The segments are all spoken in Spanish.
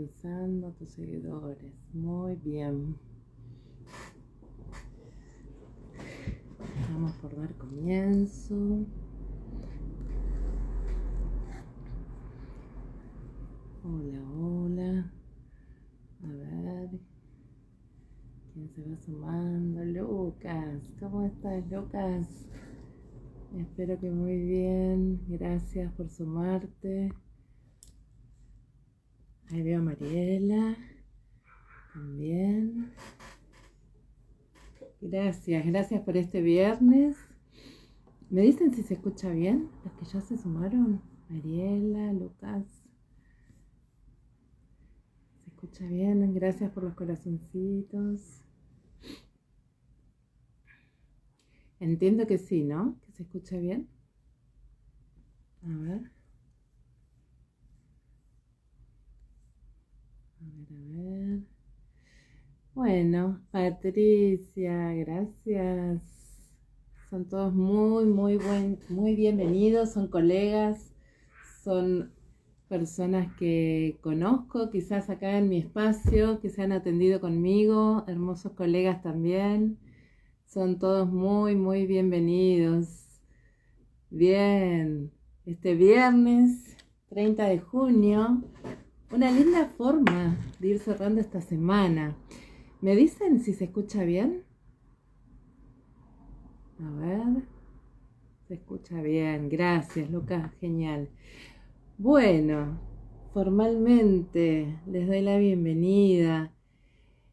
pensando tus seguidores. Muy bien. Vamos por dar comienzo. Hola, hola. A ver. ¿Quién se va sumando? Lucas. ¿Cómo estás, Lucas? Espero que muy bien. Gracias por sumarte. Ahí veo a Mariela. También. Gracias por este viernes. ¿Me dicen si se escucha bien? Los que ya se sumaron. Mariela, Lucas. ¿Se escucha bien? Gracias por los corazoncitos. Entiendo que sí, ¿no? ¿Que se escucha bien? A ver. A ver. Bueno, Patricia, gracias. Son todos muy bienvenidos, son colegas, son personas que conozco, quizás acá en mi espacio, que se han atendido conmigo, hermosos colegas también. Son todos muy bienvenidos. Bien, este viernes 30 de junio, una linda forma de ir cerrando esta semana. ¿Me dicen si se escucha bien? A ver, se escucha bien, gracias Lucas, genial. Bueno, formalmente les doy la bienvenida.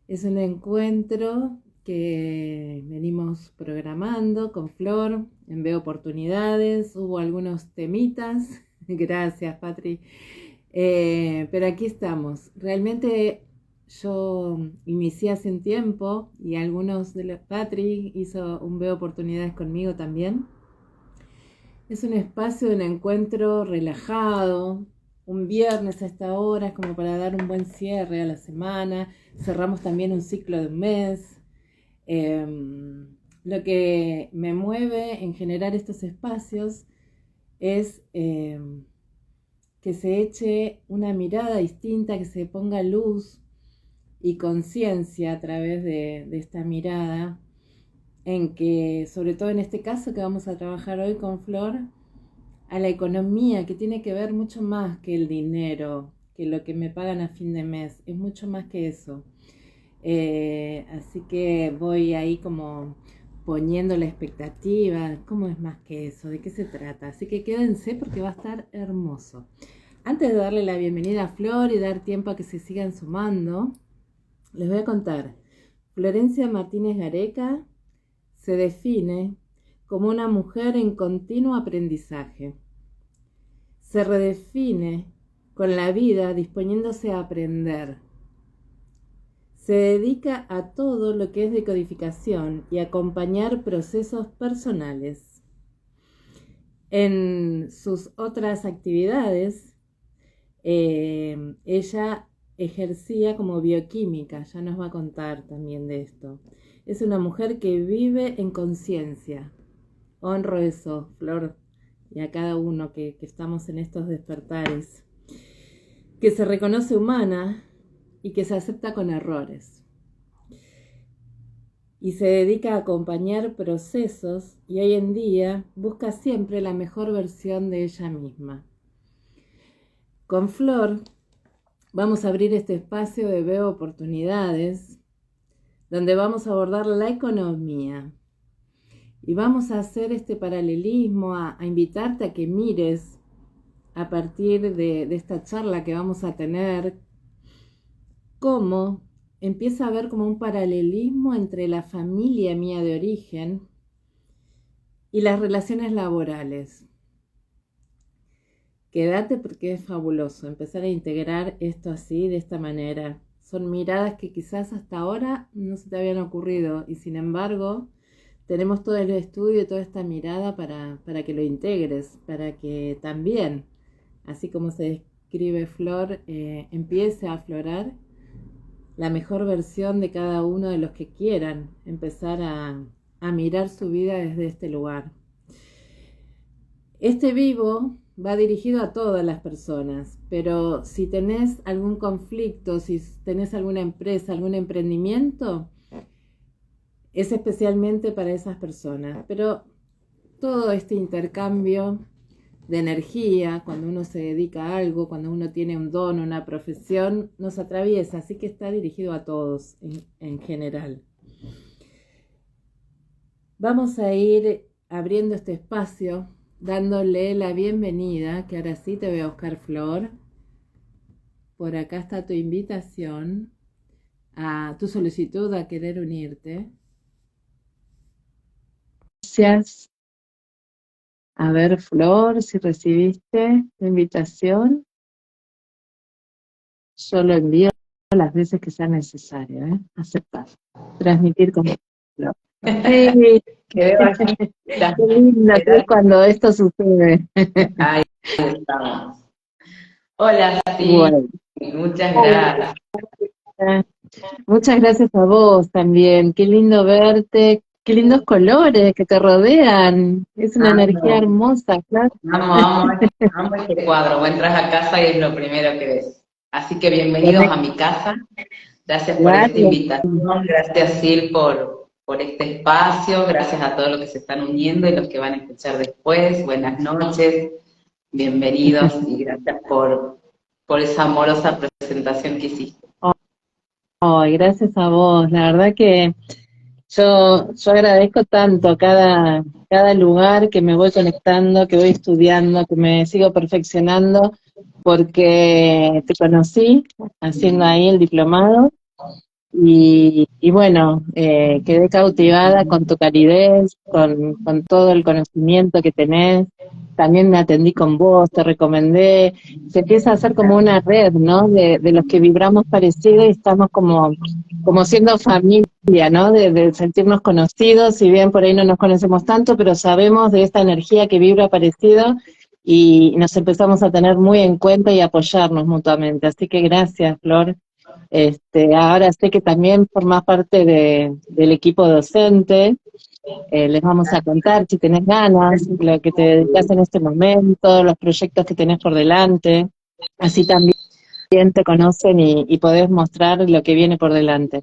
Es un encuentro que venimos programando con Flor en Veo Oportunidades. Hubo algunos temitas, gracias Patri, pero aquí estamos. Realmente yo inicié hace un tiempo y algunos de los... Patri hizo un Veo Oportunidades conmigo también. Es un espacio de un encuentro relajado, un viernes a esta hora, es como para dar un buen cierre a la semana. Cerramos también un ciclo de un mes. Lo que me mueve en generar estos espacios es que se eche una mirada distinta, que se ponga luz y conciencia a través de esta mirada, en que, sobre todo en este caso que vamos a trabajar hoy con Flor, a la economía, que tiene que ver mucho más que el dinero, que lo que me pagan a fin de mes, es mucho más que eso. Así que voy ahí como poniendo la expectativa, ¿cómo es más que eso? ¿De qué se trata? Así que quédense porque va a estar hermoso. Antes de darle la bienvenida a Flor y dar tiempo a que se sigan sumando, les voy a contar. Florencia Martínez Gareca se define como una mujer en continuo aprendizaje. Se redefine con la vida disponiéndose a aprender. Se dedica a todo lo que es decodificación y acompañar procesos personales. En sus otras actividades, ella ejercía como bioquímica, ya nos va a contar también de esto. Es una mujer que vive en conciencia. Honro eso, Flor, y a cada uno que estamos en estos despertares. Que se reconoce humana y que se acepta con errores. Y se dedica a acompañar procesos y hoy en día busca siempre la mejor versión de ella misma. Con Flor vamos a abrir este espacio de Veo Oportunidades, donde vamos a abordar la economía. Y vamos a hacer este paralelismo, a invitarte a que mires a partir de esta charla que vamos a tener, cómo empieza a haber como un paralelismo entre la familia mía de origen y las relaciones laborales. Quédate porque es fabuloso empezar a integrar esto así, de esta manera. Son miradas que quizás hasta ahora no se te habían ocurrido y sin embargo tenemos todo el estudio y toda esta mirada para que lo integres, para que también, así como se describe Flor, empiece a aflorar la mejor versión de cada uno de los que quieran empezar a mirar su vida desde este lugar. Este vivo va dirigido a todas las personas, pero si tenés algún conflicto, si tenés alguna empresa, algún emprendimiento, es especialmente para esas personas. Pero todo este intercambio de energía, cuando uno se dedica a algo, cuando uno tiene un don, una profesión, nos atraviesa, así que está dirigido a todos en general. Vamos a ir abriendo este espacio, dándole la bienvenida, que ahora sí te voy a buscar, Flor. Por acá está tu invitación, a tu solicitud a querer unirte. Gracias. A ver, Flor, si recibiste la invitación. Yo lo envío las veces que sea necesario, ¿eh? Aceptar. Transmitir con Flor. Sí, Quedó aquí. qué lindo que es cuando esto sucede. Ahí estamos. Hola, sí, Bueno, muchas gracias. muchas gracias a vos también. Qué lindo verte, qué lindos colores que te rodean. Es una energía Amo, hermosa, claro. amo este cuadro. Vos entras a casa y es lo primero que ves. Así que bienvenidos a mi casa. Gracias por esta Gracias. invitación. Gracias, Sil, por este espacio. Gracias a todos los que se están uniendo y los que van a escuchar después. Buenas noches. Bienvenidos y gracias por esa amorosa presentación que hiciste. Ay, gracias a vos. La verdad que yo agradezco tanto cada lugar que me voy conectando, que voy estudiando, que me sigo perfeccionando, porque te conocí haciendo ahí el diplomado y bueno, quedé cautivada con tu calidez, con todo el conocimiento que tenés. También me atendí con vos, te recomendé. Se empieza a hacer como una red, ¿no? De los que vibramos parecido y estamos como siendo familia, ¿no? De sentirnos conocidos, si bien por ahí no nos conocemos tanto, pero sabemos de esta energía que vibra parecido y nos empezamos a tener muy en cuenta y apoyarnos mutuamente. Así que gracias, Flor. Ahora sé que también formás parte del equipo docente. Les vamos a contar si tenés ganas, lo que te dedicas en este momento, los proyectos que tenés por delante. Así también te conocen y podés mostrar lo que viene por delante.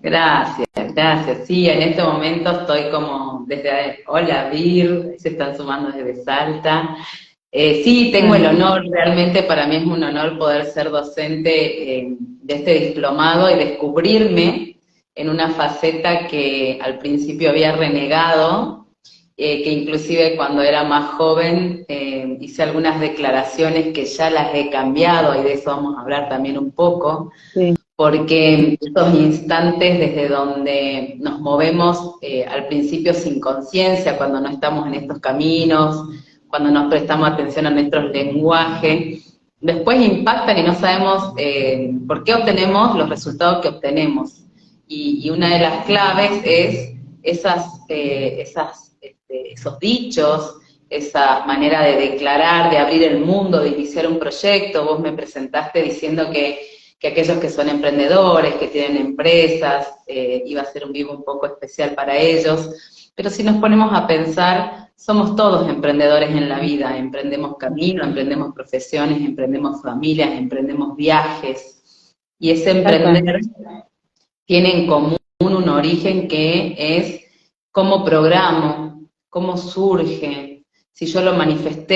Gracias, gracias. Sí, en este momento estoy como desde, hola Vir, se están sumando desde Salta. Sí, tengo el honor, realmente para mí es un honor poder ser docente de este diplomado y descubrirme en una faceta que al principio había renegado, que inclusive cuando era más joven hice algunas declaraciones que ya las he cambiado y de eso vamos a hablar también un poco. Sí. Porque estos instantes desde donde nos movemos al principio sin conciencia, cuando no estamos en estos caminos, cuando no prestamos atención a nuestros lenguajes, después impactan y no sabemos por qué obtenemos los resultados que obtenemos. Y una de las claves es esos dichos, esa manera de declarar, de abrir el mundo, de iniciar un proyecto. Vos me presentaste diciendo que aquellos que son emprendedores, que tienen empresas, iba a ser un vivo un poco especial para ellos, pero si nos ponemos a pensar, somos todos emprendedores en la vida, emprendemos camino, emprendemos profesiones, emprendemos familias, emprendemos viajes, y ese emprender tiene en común un origen que es cómo programo, cómo surge. Si yo lo manifestó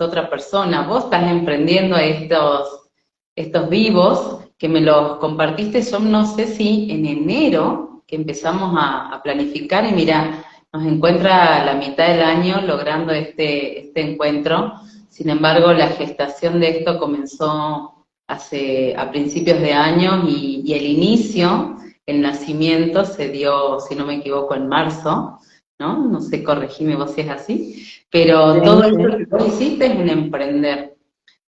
otra persona, vos estás emprendiendo estos vivos que me los compartiste, yo no sé si en enero que empezamos a planificar y mira, nos encuentra a la mitad del año logrando este encuentro. Sin embargo, la gestación de esto comenzó a principios de año y el inicio, el nacimiento se dio, si no me equivoco, en marzo, ¿no? No sé, corregime vos si es así, pero todo esto que vos hiciste es un emprender.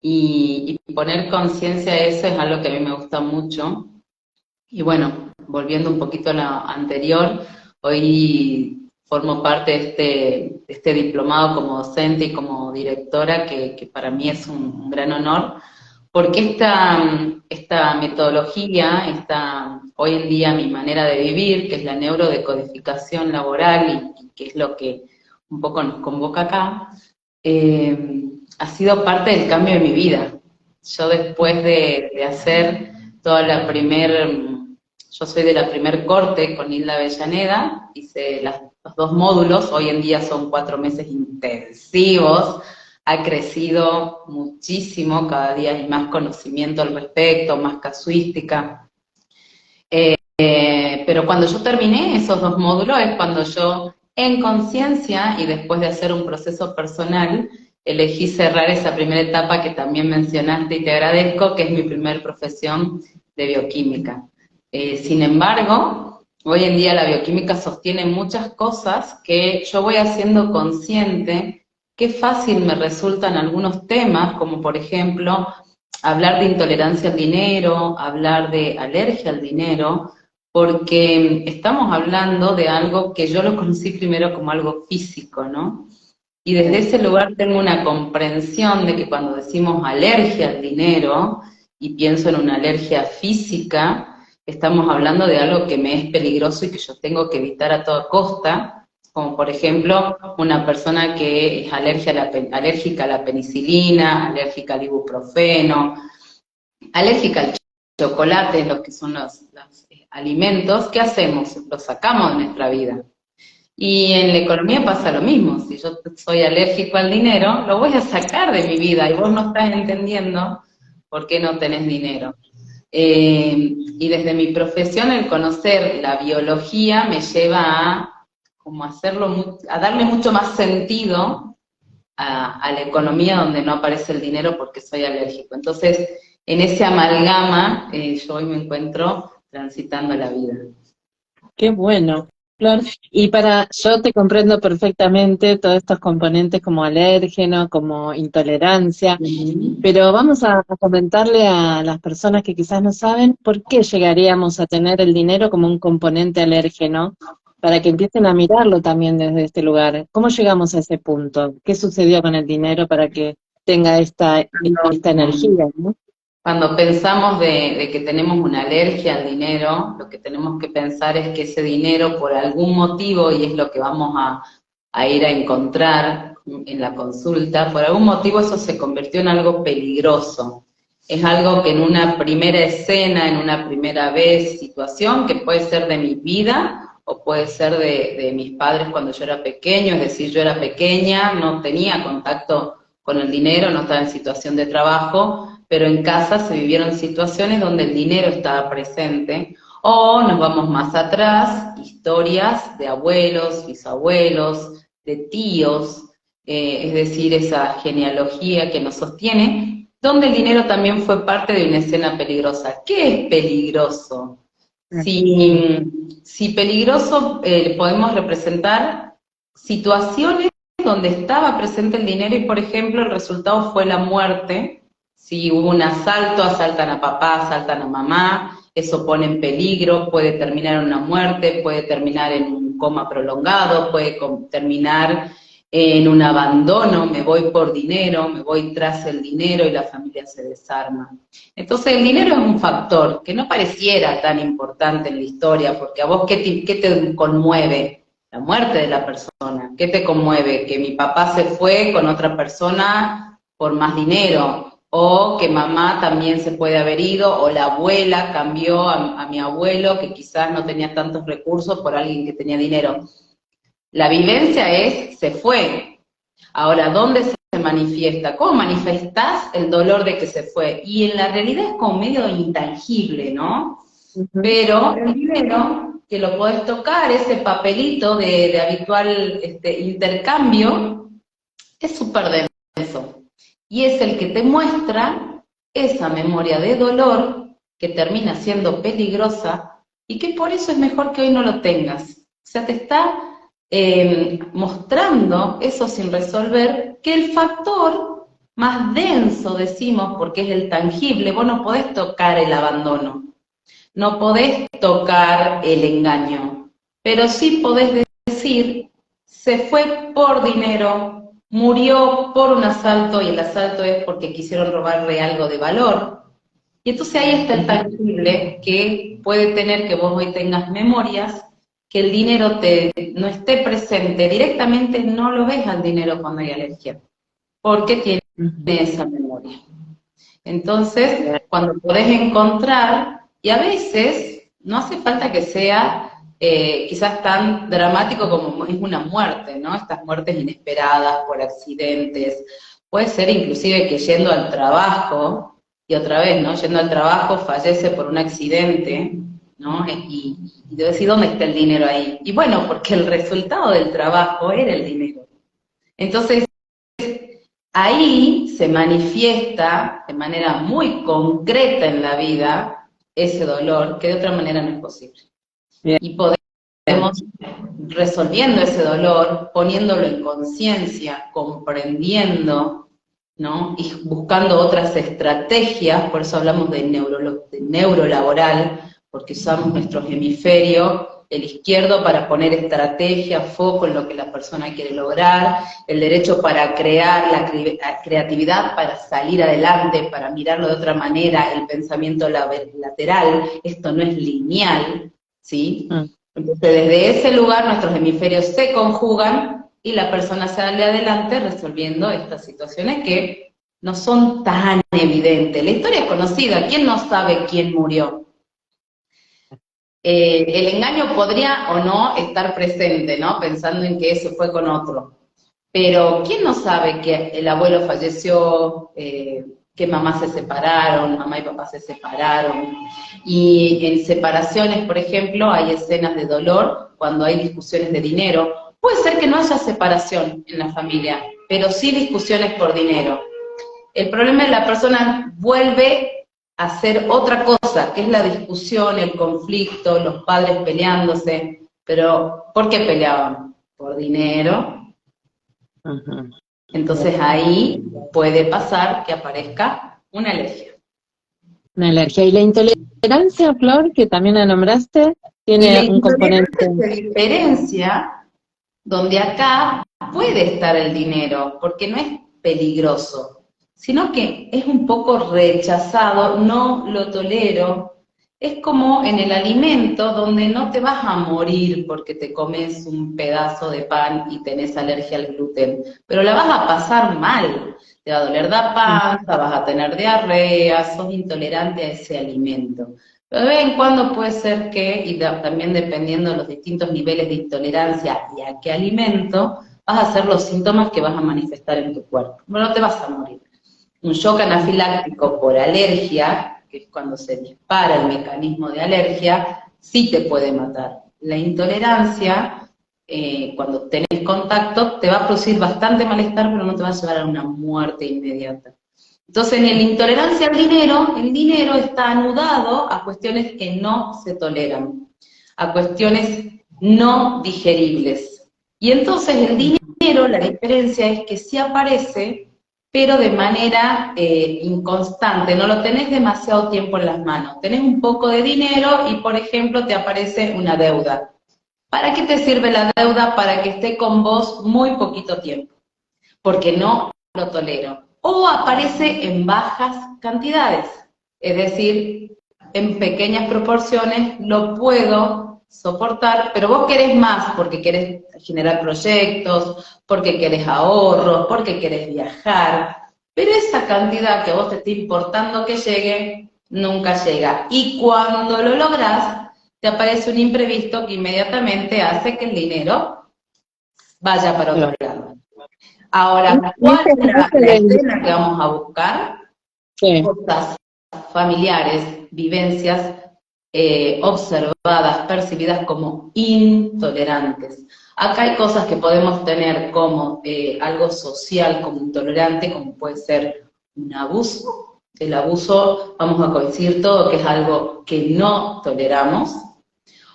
Y poner conciencia de eso es algo que a mí me gusta mucho. Y bueno, volviendo un poquito a lo anterior, hoy formo parte de este diplomado como docente y como directora, que para mí es un gran honor, porque esta metodología, hoy en día mi manera de vivir, que es la neurodecodificación laboral y que es lo que un poco nos convoca acá, ha sido parte del cambio de mi vida. Yo después de hacer toda la yo soy de la primer corte con Hilda Avellaneda, hice los 2 módulos, hoy en día son 4 meses intensivos, ha crecido muchísimo, cada día hay más conocimiento al respecto, más casuística. Pero cuando yo terminé esos 2 módulos es cuando yo, en conciencia y después de hacer un proceso personal, elegí cerrar esa primera etapa que también mencionaste y te agradezco, que es mi primer profesión de bioquímica. Sin embargo, hoy en día la bioquímica sostiene muchas cosas que yo voy haciendo consciente, qué fácil me resultan algunos temas, como por ejemplo hablar de intolerancia al dinero, hablar de alergia al dinero, porque estamos hablando de algo que yo lo conocí primero como algo físico, ¿no? Y desde ese lugar tengo una comprensión de que cuando decimos alergia al dinero, y pienso en una alergia física, estamos hablando de algo que me es peligroso y que yo tengo que evitar a toda costa, como por ejemplo una persona que es alérgica a la penicilina, alérgica al ibuprofeno, alérgica al chocolate, lo que son los alimentos. ¿Qué hacemos? Los sacamos de nuestra vida. Y en la economía pasa lo mismo. Si yo soy alérgico al dinero, lo voy a sacar de mi vida y vos no estás entendiendo por qué no tenés dinero. Y desde mi profesión, el conocer la biología me lleva a, como a darle mucho más sentido a la economía donde no aparece el dinero porque soy alérgico. Entonces, en ese amalgama, yo hoy me encuentro transitando la vida. Qué bueno, Flor. Yo te comprendo perfectamente todos estos componentes como alérgeno, como intolerancia, pero vamos a comentarle a las personas que quizás no saben por qué llegaríamos a tener el dinero como un componente alérgeno, para que empiecen a mirarlo también desde este lugar. ¿Cómo llegamos a ese punto? ¿Qué sucedió con el dinero para que tenga esta energía, ¿no? Cuando pensamos de que tenemos una alergia al dinero, lo que tenemos que pensar es que ese dinero, por algún motivo, y es lo que vamos a ir a encontrar en la consulta, por algún motivo eso se convirtió en algo peligroso. Es algo que en una primera escena, en una primera vez, situación, que puede ser de mi vida o puede ser de mis padres cuando yo era pequeño, es decir, yo era pequeña, no tenía contacto con el dinero, no estaba en situación de trabajo, pero en casa se vivieron situaciones donde el dinero estaba presente, o nos vamos más atrás, historias de abuelos, bisabuelos, de tíos, es decir, esa genealogía que nos sostiene, donde el dinero también fue parte de una escena peligrosa. ¿Qué es peligroso? Si peligroso podemos representar situaciones donde estaba presente el dinero y, por ejemplo, el resultado fue la muerte. Si hubo un asalto, asaltan a papá, asaltan a mamá, eso pone en peligro, puede terminar en una muerte, puede terminar en un coma prolongado, puede terminar en un abandono, me voy por dinero, me voy tras el dinero y la familia se desarma. Entonces el dinero es un factor que no pareciera tan importante en la historia, porque a vos ¿qué te conmueve? La muerte de la persona. ¿Qué te conmueve? Que mi papá se fue con otra persona por más dinero, o que mamá también se puede haber ido, o la abuela cambió a mi abuelo, que quizás no tenía tantos recursos, por alguien que tenía dinero. La vivencia se fue. Ahora, ¿dónde se manifiesta? ¿Cómo manifestás el dolor de que se fue? Y en la realidad es como medio intangible, ¿no? Pero el dinero, que lo podés tocar, ese papelito de habitual intercambio, es súper denso. Y es el que te muestra esa memoria de dolor que termina siendo peligrosa y que por eso es mejor que hoy no lo tengas. O sea, te está mostrando eso sin resolver, que el factor más denso, decimos, porque es el tangible, vos no podés tocar el abandono, no podés tocar el engaño, pero sí podés decir, se fue por dinero, murió por un asalto, y el asalto es porque quisieron robarle algo de valor. Y entonces ahí está el tangible, que puede tener que vos hoy tengas memorias, que el dinero no esté presente, directamente no lo ves al dinero cuando hay alergia. porque tiene esa memoria. Entonces, cuando podés encontrar, y a veces no hace falta que sea quizás tan dramático como es una muerte, ¿no? Estas muertes inesperadas por accidentes. Puede ser inclusive que yendo al trabajo, y otra vez, ¿no? Yendo al trabajo fallece por un accidente, ¿no? Y debo decir, ¿dónde está el dinero ahí? Y bueno, porque el resultado del trabajo era el dinero. Entonces, ahí se manifiesta de manera muy concreta en la vida ese dolor que de otra manera no es posible. Bien. Y podemos, resolviendo ese dolor, poniéndolo en conciencia, comprendiendo, ¿no? Y buscando otras estrategias, por eso hablamos de neurolaboral, porque usamos nuestro hemisferio, el izquierdo para poner estrategia, foco en lo que la persona quiere lograr, el derecho para crear, la creatividad para salir adelante, para mirarlo de otra manera, el pensamiento lateral, esto no es lineal, ¿sí? Entonces desde ese lugar nuestros hemisferios se conjugan y la persona sale adelante resolviendo estas situaciones que no son tan evidentes. La historia es conocida, ¿quién no sabe quién murió? El engaño podría o no estar presente, ¿no? Pensando en que eso fue con otro. Pero ¿quién no sabe que el abuelo falleció, que mamás se separaron, mamá y papá se separaron? Y en separaciones, por ejemplo, hay escenas de dolor cuando hay discusiones de dinero. Puede ser que no haya separación en la familia, pero sí discusiones por dinero. El problema es que la persona vuelve a hacer otra cosa, que es la discusión, el conflicto, los padres peleándose. Pero, ¿por qué peleaban? Por dinero. Entonces ahí puede pasar que aparezca una alergia. Una alergia. Y la intolerancia, Flor, que también la nombraste, tiene un componente. Se diferencia donde acá puede estar el dinero, porque no es peligroso, sino que es un poco rechazado, no lo tolero. Es como en el alimento donde no te vas a morir porque te comes un pedazo de pan y tenés alergia al gluten, pero la vas a pasar mal, te va a doler la panza, vas a tener diarrea, sos intolerante a ese alimento. Pero de vez en cuando puede ser que, y también dependiendo de los distintos niveles de intolerancia y a qué alimento, vas a hacer los síntomas que vas a manifestar en tu cuerpo. Bueno, no te vas a morir. Un shock anafiláctico por alergia, que es cuando se dispara el mecanismo de alergia, sí te puede matar. La intolerancia, cuando tenés contacto, te va a producir bastante malestar, pero no te va a llevar a una muerte inmediata. Entonces, en la intolerancia al dinero, el dinero está anudado a cuestiones que no se toleran, a cuestiones no digeribles. Y entonces el dinero, la diferencia es que sí aparece, pero de manera inconstante, no lo tenés demasiado tiempo en las manos. Tenés un poco de dinero y, por ejemplo, te aparece una deuda. ¿Para qué te sirve la deuda? Para que esté con vos muy poquito tiempo, porque no lo tolero. O aparece en bajas cantidades, es decir, en pequeñas proporciones lo puedo soportar, pero vos querés más porque querés generar proyectos, porque querés ahorros, porque querés viajar, pero esa cantidad que a vos te está importando que llegue, nunca llega. Y cuando lo lográs, te aparece un imprevisto que inmediatamente hace que el dinero vaya para otro lado. Ahora, ¿cuál es la escena que vamos a buscar? Sí. Cosas familiares, vivencias observadas, percibidas como intolerantes. Acá hay cosas que podemos tener como algo social, como intolerante, como puede ser un abuso. El abuso, vamos a coincidir todo, que es algo que no toleramos.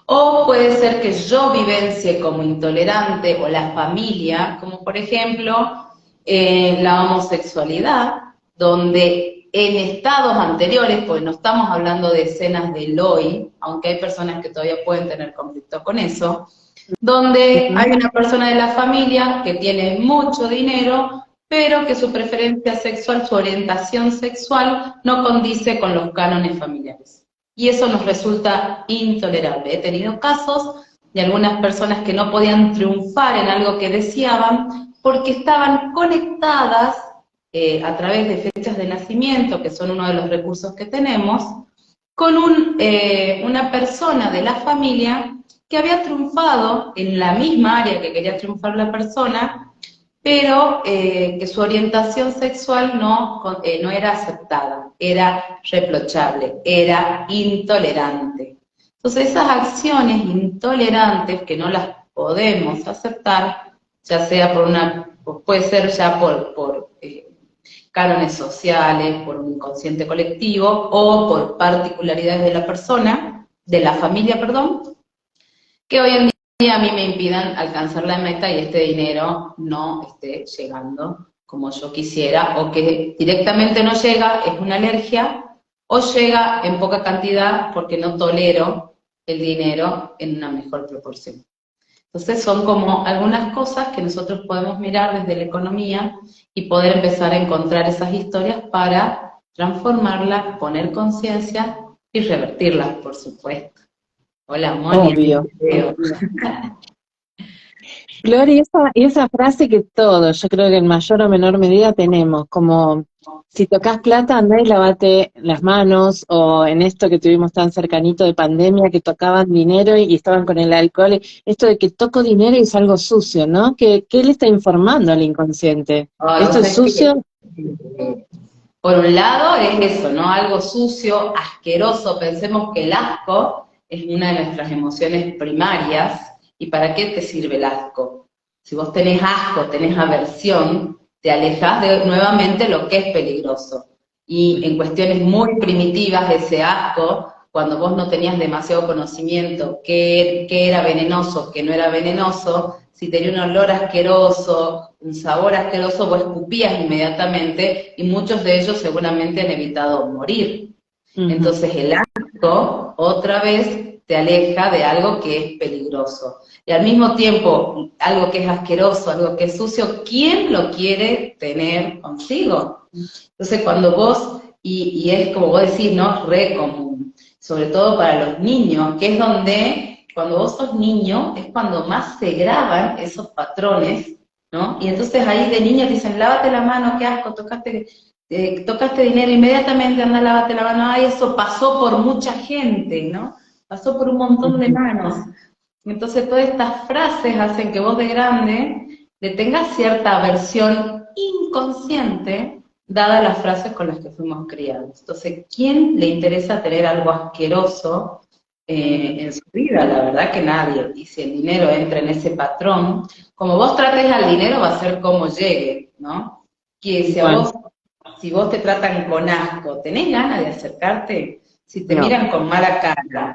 O puede ser que yo vivencie como intolerante, o la familia, como por ejemplo la homosexualidad, donde en estados anteriores, pues no estamos hablando de escenas del hoy, aunque hay personas que todavía pueden tener conflicto con eso, donde hay una persona de la familia que tiene mucho dinero, pero que su preferencia sexual, su orientación sexual, no condice con los cánones familiares. Y eso nos resulta intolerable. He tenido casos de algunas personas que no podían triunfar en algo que deseaban porque estaban conectadas a través de fechas de nacimiento, que son uno de los recursos que tenemos, con una persona de la familia que había triunfado en la misma área que quería triunfar la persona, pero que su orientación sexual no era aceptada, era reprochable, era intolerante. Entonces esas acciones intolerantes que no las podemos aceptar, ya sea puede ser ya por cánones sociales, por un inconsciente colectivo o por particularidades de la persona, de la familia, perdón, que hoy en día a mí me impidan alcanzar la meta y este dinero no esté llegando como yo quisiera, o que directamente no llega, es una alergia, o llega en poca cantidad porque no tolero el dinero en una mejor proporción. Entonces son como algunas cosas que nosotros podemos mirar desde la economía y poder empezar a encontrar esas historias para transformarlas, poner conciencia y revertirlas, por supuesto. Hola, Moni. Obvio. Gloria, y esa frase que todos, yo creo que en mayor o menor medida tenemos, como si tocas plata, andá y lavate las manos, o en esto que tuvimos tan cercanito de pandemia, que tocaban dinero y estaban con el alcohol, esto de que toco dinero y es algo sucio, ¿no? ¿Qué le está informando al inconsciente? Ay, ¿Esto es sucio? Por un lado es eso, ¿no? Algo sucio, asqueroso. Pensemos que el asco es una de nuestras emociones primarias. ¿Y para qué te sirve el asco? Si vos tenés asco, tenés aversión, te alejás de nuevamente lo que es peligroso. Y en cuestiones muy primitivas, ese asco, cuando vos no tenías demasiado conocimiento, qué era venenoso, qué no era venenoso, si tenía un olor asqueroso, un sabor asqueroso, vos escupías inmediatamente y muchos de ellos seguramente han evitado morir. Entonces el asco, otra vez, te aleja de algo que es peligroso. Y al mismo tiempo, algo que es asqueroso, algo que es sucio, ¿quién lo quiere tener consigo? Entonces cuando vos, y es como vos decís, ¿no? Re común, sobre todo para los niños, que es donde, cuando vos sos niño, es cuando más se graban esos patrones, ¿no? Y entonces ahí de niño te dicen, lávate la mano, qué asco, tocaste dinero, inmediatamente anda, lávate la mano, ay, eso pasó por mucha gente, ¿no? Pasó por un montón de manos. Entonces todas estas frases hacen que vos de grande le tengas cierta aversión inconsciente, dadas las frases con las que fuimos criados. Entonces, ¿quién le interesa tener algo asqueroso en su vida? La verdad que nadie. Y si el dinero entra en ese patrón, como vos trates al dinero va a ser como llegue, ¿no? Que si vos te tratan con asco, ¿tenés ganas de acercarte? Si te miran con mala cara.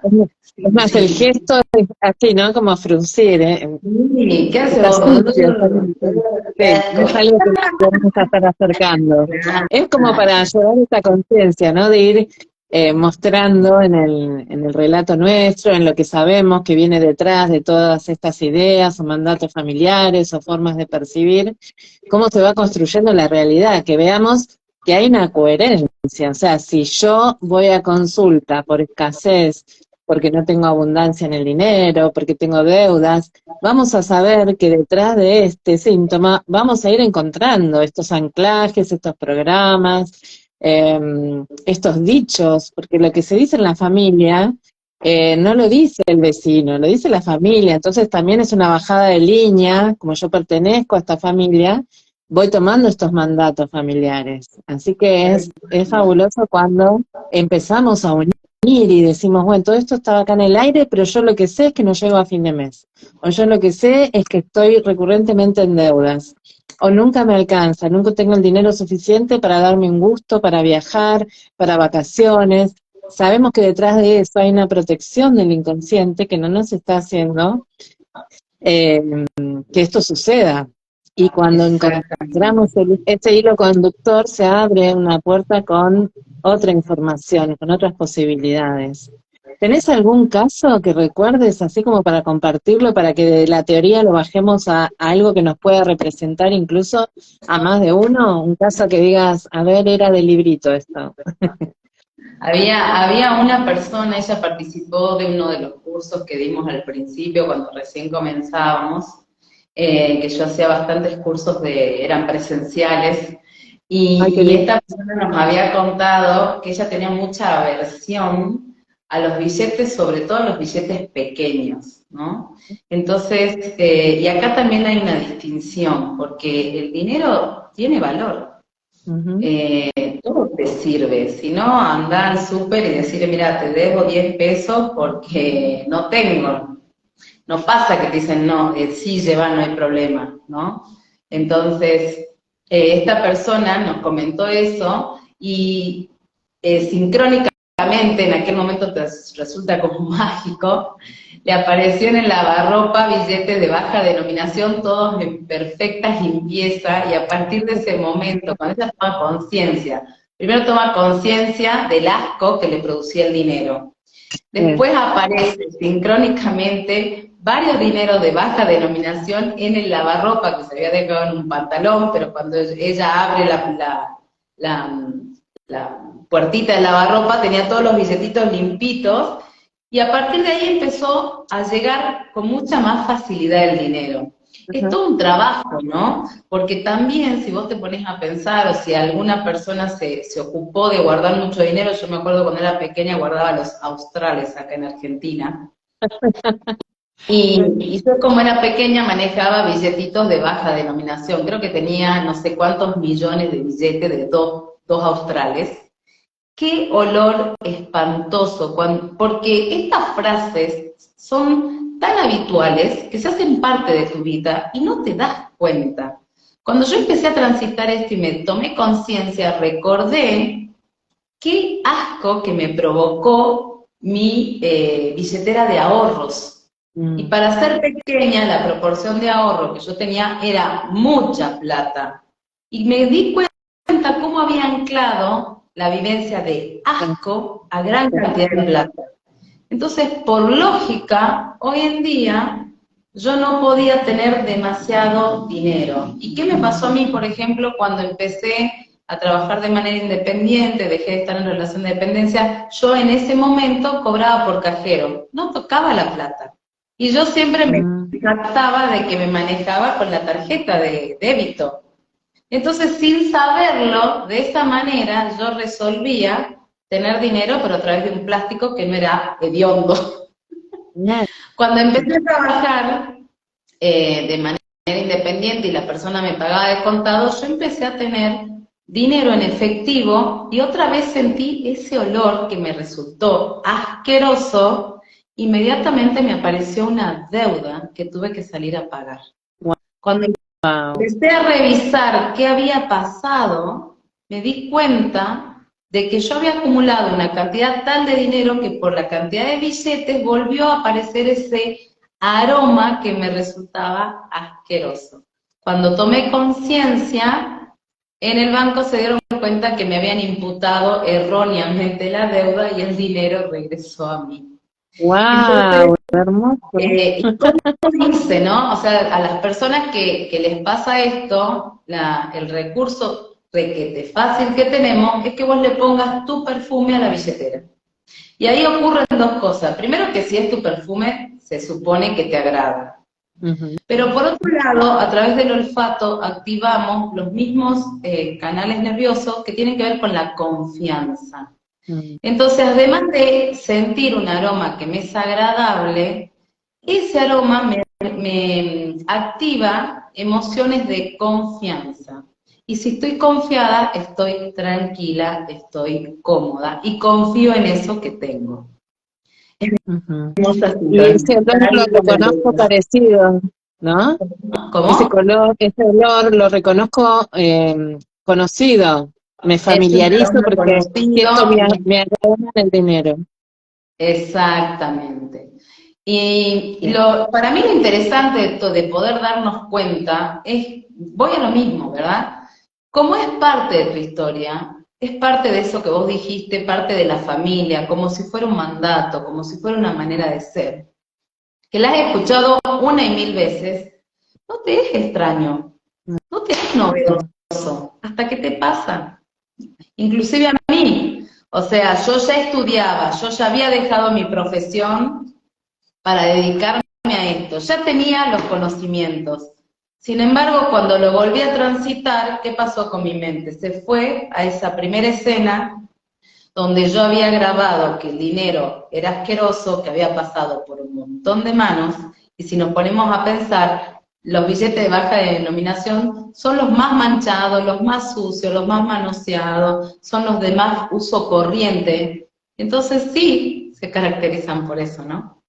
Es más, el gesto es así, ¿no? Como fruncir, ¿eh? Sí, ¿qué haces vos? Sí, no es algo que podemos estar acercando. Es como para llevar esta conciencia, ¿no? De ir mostrando en el relato nuestro, en lo que sabemos que viene detrás de todas estas ideas o mandatos familiares o formas de percibir, cómo se va construyendo la realidad, que veamos que hay una coherencia. O sea, si yo voy a consulta por escasez, porque no tengo abundancia en el dinero, porque tengo deudas, vamos a saber que detrás de este síntoma vamos a ir encontrando estos anclajes, estos programas, estos dichos, porque lo que se dice en la familia no lo dice el vecino, lo dice la familia. Entonces también es una bajada de línea, como yo pertenezco a esta familia, voy tomando estos mandatos familiares. Así que es fabuloso cuando empezamos a unir y decimos, bueno, todo esto estaba acá en el aire, pero yo lo que sé es que no llego a fin de mes. O yo lo que sé es que estoy recurrentemente en deudas. O nunca me alcanza, nunca tengo el dinero suficiente para darme un gusto, para viajar, para vacaciones. Sabemos que detrás de eso hay una protección del inconsciente que no nos está haciendo que esto suceda. Y cuando encontramos ese hilo conductor, se abre una puerta con otra información, con otras posibilidades. ¿Tenés algún caso que recuerdes, así como para compartirlo, para que de la teoría lo bajemos a algo que nos pueda representar incluso a más de uno? Un caso que digas, a ver, era del librito esto. Había una persona, ella participó de uno de los cursos que dimos al principio, cuando recién comenzábamos, que yo hacía bastantes cursos eran presenciales, Ay, qué Y lindo. esta persona nos había contado que ella tenía mucha aversión a los billetes, sobre todo a los billetes pequeños, ¿no? Entonces, y acá también hay una distinción, porque el dinero tiene valor. Ujú. Todo te sirve, si no, anda al súper y decirle, mira, te debo 10 pesos porque no tengo. No pasa que te dicen, no, sí, lleva, no hay problema, ¿no? Entonces, esta persona nos comentó eso y sincrónicamente, en aquel momento resulta como mágico, le apareció en el lavarropa billetes de baja denominación, todos en perfecta limpieza, y a partir de ese momento, cuando ella toma conciencia, primero toma conciencia del asco que le producía el dinero. Sí. Después aparece sincrónicamente varios dineros de baja denominación en el lavarropa que se había dejado en un pantalón, pero cuando ella abre la puertita del lavarropa tenía todos los billetitos limpitos, y a partir de ahí empezó a llegar con mucha más facilidad el dinero. Es Ajá. todo un trabajo, ¿no? Porque también si vos te pones a pensar, o si alguna persona se ocupó de guardar mucho dinero, yo me acuerdo cuando era pequeña guardaba los australes acá en Argentina, y yo como era pequeña manejaba billetitos de baja denominación, creo que tenía no sé cuántos millones de billetes de dos australes. Qué olor espantoso, porque estas frases son tan habituales que se hacen parte de tu vida y no te das cuenta. Cuando yo empecé a transitar esto y me tomé conciencia, recordé qué asco que me provocó mi billetera de ahorros. Y Mm. para ser pequeña, la proporción de ahorro que yo tenía era mucha plata. Y me di cuenta cómo había anclado la vivencia de asco a gran cantidad de plata. Entonces, por lógica, hoy en día yo no podía tener demasiado dinero. ¿Y qué me pasó a mí, por ejemplo, cuando empecé a trabajar de manera independiente, dejé de estar en relación de dependencia? Yo en ese momento cobraba por cajero, no tocaba la plata. Y yo siempre me Mm. trataba de que me manejaba con la tarjeta de débito. Entonces, sin saberlo, de esa manera yo resolvía tener dinero, pero a través de un plástico que no era hediondo. Genial. Cuando empecé a trabajar de manera independiente y la persona me pagaba de contado, yo empecé a tener dinero en efectivo y otra vez sentí ese olor que me resultó asqueroso. Inmediatamente me apareció una deuda que tuve que salir a pagar. Cuando Wow. empecé a revisar qué había pasado, me di cuenta de que yo había acumulado una cantidad tal de dinero que por la cantidad de billetes volvió a aparecer ese aroma que me resultaba asqueroso. Cuando tomé conciencia, en el banco se dieron cuenta que me habían imputado erróneamente la deuda y el dinero regresó a mí. Entonces, Wow, hermoso. ¿y cómo dice, no? O sea, a las personas que les pasa esto, el recurso requete fácil que tenemos es que vos le pongas tu perfume a la billetera. Y ahí ocurren dos cosas. Primero, que si es tu perfume, se supone que te agrada. Ujú. Pero por otro lado, a través del olfato activamos los mismos canales nerviosos que tienen que ver con la confianza. Mm. Entonces, además de sentir un aroma que me es agradable, ese aroma me activa emociones de confianza. Y si estoy confiada, estoy tranquila, estoy cómoda y confío en eso que tengo. Es Ujú. hermosa Y ese olor sintonía lo reconozco parecido, ¿no? Ese ¿Cómo? color, ese olor lo reconozco conocido. Me Es un familiarizo aroma porque conocido. siento mi aroma en el dinero. Exactamente. Y Sí. para mí lo interesante de esto, de poder darnos cuenta, es, voy a lo mismo, ¿verdad? Como es parte de tu historia, es parte de eso que vos dijiste, parte de la familia, como si fuera un mandato, como si fuera una manera de ser, que la has escuchado una y mil veces, no te es extraño, no te es novedoso, hasta que te pasa. Inclusive a mí, o sea, yo ya estudiaba, yo ya había dejado mi profesión para dedicarme a esto, ya tenía los conocimientos, Sin embargo, cuando lo volví a transitar, ¿qué pasó con mi mente? Se fue a esa primera escena donde yo había grabado que el dinero era asqueroso, que había pasado por un montón de manos, y si nos ponemos a pensar, los billetes de baja denominación son los más manchados, los más sucios, los más manoseados, son los de más uso corriente. Entonces sí, se caracterizan por eso, ¿no?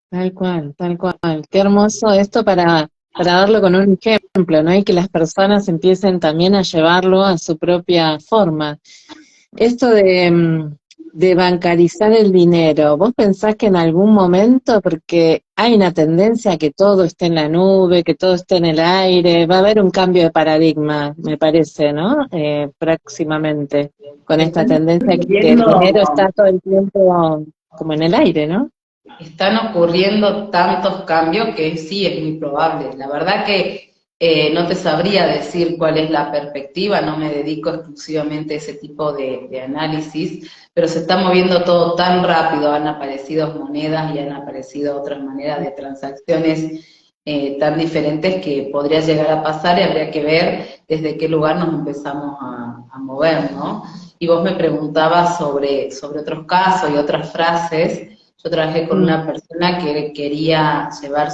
Tal cual, tal cual. Qué hermoso esto para darlo con un ejemplo, ¿no? Y que las personas empiecen también a llevarlo a su propia forma. Esto de bancarizar el dinero, ¿vos pensás que en algún momento, porque hay una tendencia a que todo esté en la nube, que todo esté en el aire, va a haber un cambio de paradigma, me parece, ¿no? Próximamente, con esta Están tendencia que el ocurriendo, dinero está todo el tiempo como en el aire, ¿no? están ocurriendo tantos cambios que sí es muy probable. La verdad que no te sabría decir cuál es la perspectiva, no me dedico exclusivamente a ese tipo de análisis, pero se está moviendo todo tan rápido, han aparecido monedas y han aparecido otras maneras de transacciones tan diferentes que podría llegar a pasar y habría que ver desde qué lugar nos empezamos a mover, ¿no? Y vos me preguntabas sobre otros casos y otras frases. Yo trabajé con una persona que quería llevar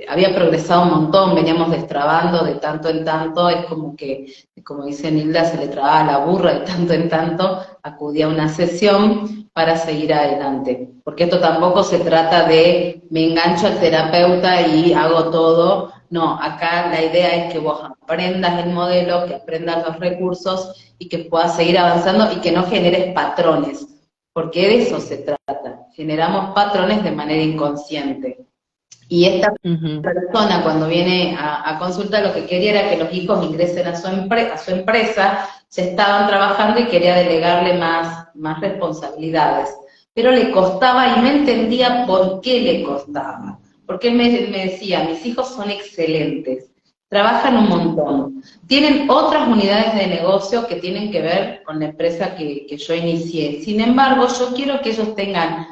había progresado un montón, veníamos destrabando de tanto en tanto, es como que, como dice Nilda, se le trababa la burra de tanto en tanto, acudía a una sesión para seguir adelante. Porque esto tampoco se trata de me engancho al terapeuta y hago todo. No, acá la idea es que vos aprendas el modelo, que aprendas los recursos y que puedas seguir avanzando y que no generes patrones, porque de eso se trata. Generamos patrones de manera inconsciente. Y esta persona cuando viene a consulta lo que quería era que los hijos ingresen a su empresa, se estaban trabajando y quería delegarle más responsabilidades. Pero le costaba y no entendía por qué le costaba. Porque él me decía, mis hijos son excelentes, trabajan un montón, tienen otras unidades de negocio que tienen que ver con la empresa que yo inicié. Sin embargo, yo quiero que ellos tengan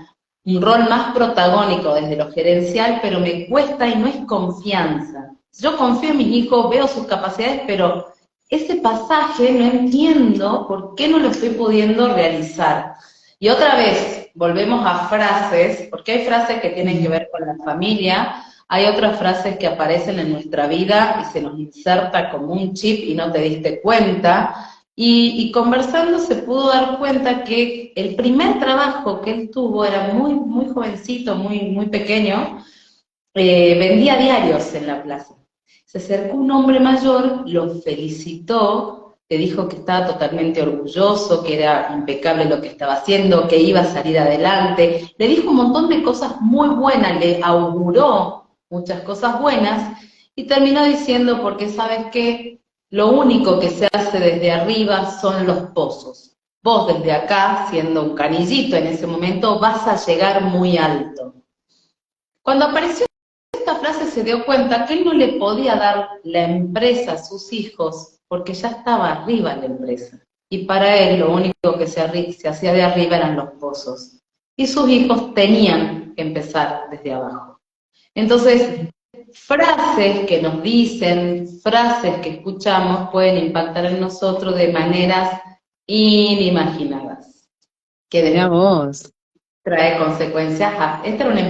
un rol más protagónico desde lo gerencial, pero me cuesta y no es confianza. Yo confío en mis hijos, veo sus capacidades, pero ese pasaje no entiendo por qué no lo estoy pudiendo realizar. Y otra vez, volvemos a frases, porque hay frases que tienen que ver con la familia, hay otras frases que aparecen en nuestra vida y se nos inserta como un chip y no te diste cuenta. Y conversando se pudo dar cuenta que el primer trabajo que él tuvo era muy jovencito, muy pequeño, vendía diarios en la plaza. Se acercó un hombre mayor, lo felicitó, le dijo que estaba totalmente orgulloso, que era impecable lo que estaba haciendo, que iba a salir adelante, le dijo un montón de cosas muy buenas, le auguró muchas cosas buenas, y terminó diciendo, porque ¿sabes qué? Lo único que se hace desde arriba son los pozos. Vos desde acá, siendo un canillito en ese momento, vas a llegar muy alto. Cuando apareció esta frase se dio cuenta que él no le podía dar la empresa a sus hijos porque ya estaba arriba la empresa. Y para él lo único que se hacía de arriba eran los pozos. Y sus hijos tenían que empezar desde abajo. Entonces, frases que nos dicen, frases que escuchamos pueden impactar en nosotros de maneras inimaginadas. Que Mirá después vos. trae consecuencias. Esta era una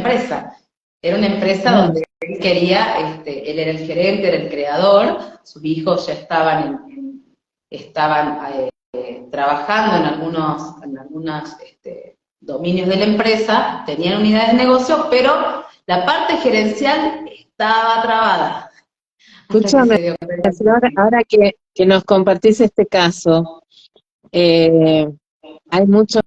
empresa donde él quería, él era el gerente, era el creador, sus hijos ya estaban trabajando en algunos dominios de la empresa, tenían unidades de negocio, pero la parte gerencial estaba trabada. Escúchame, ahora que nos compartís este caso, hay muchos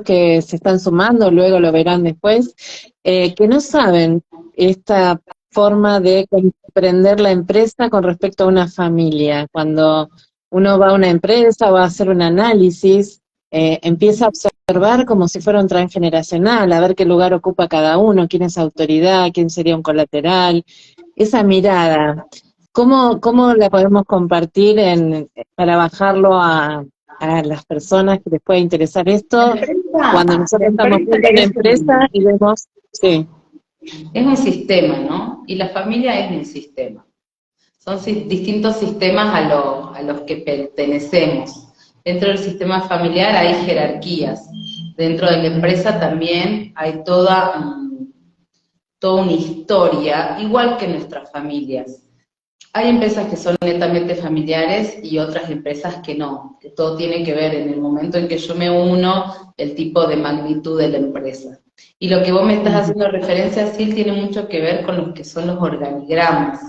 que se están sumando, luego lo verán después, que no saben esta forma de comprender la empresa con respecto a una familia. Cuando uno va a una empresa, va a hacer un análisis, empieza a observar como si fuera un transgeneracional, a ver qué lugar ocupa cada uno, quién es autoridad, quién sería un colateral, esa mirada. ¿Cómo la podemos compartir para bajarlo a las personas que les pueda interesar esto? Cuando nosotros estamos frente a una empresa y vemos, sí. Es un sistema, ¿no? Y la familia es un sistema. Son distintos sistemas a los que pertenecemos. Dentro del sistema familiar hay jerarquías. Dentro de la empresa también hay toda una historia, igual que nuestras familias. Hay empresas que son netamente familiares y otras empresas que no, que todo tiene que ver en el momento en que yo me uno, el tipo de magnitud de la empresa. Y lo que vos me estás haciendo referencia, Sil, tiene mucho que ver con lo que son los organigramas.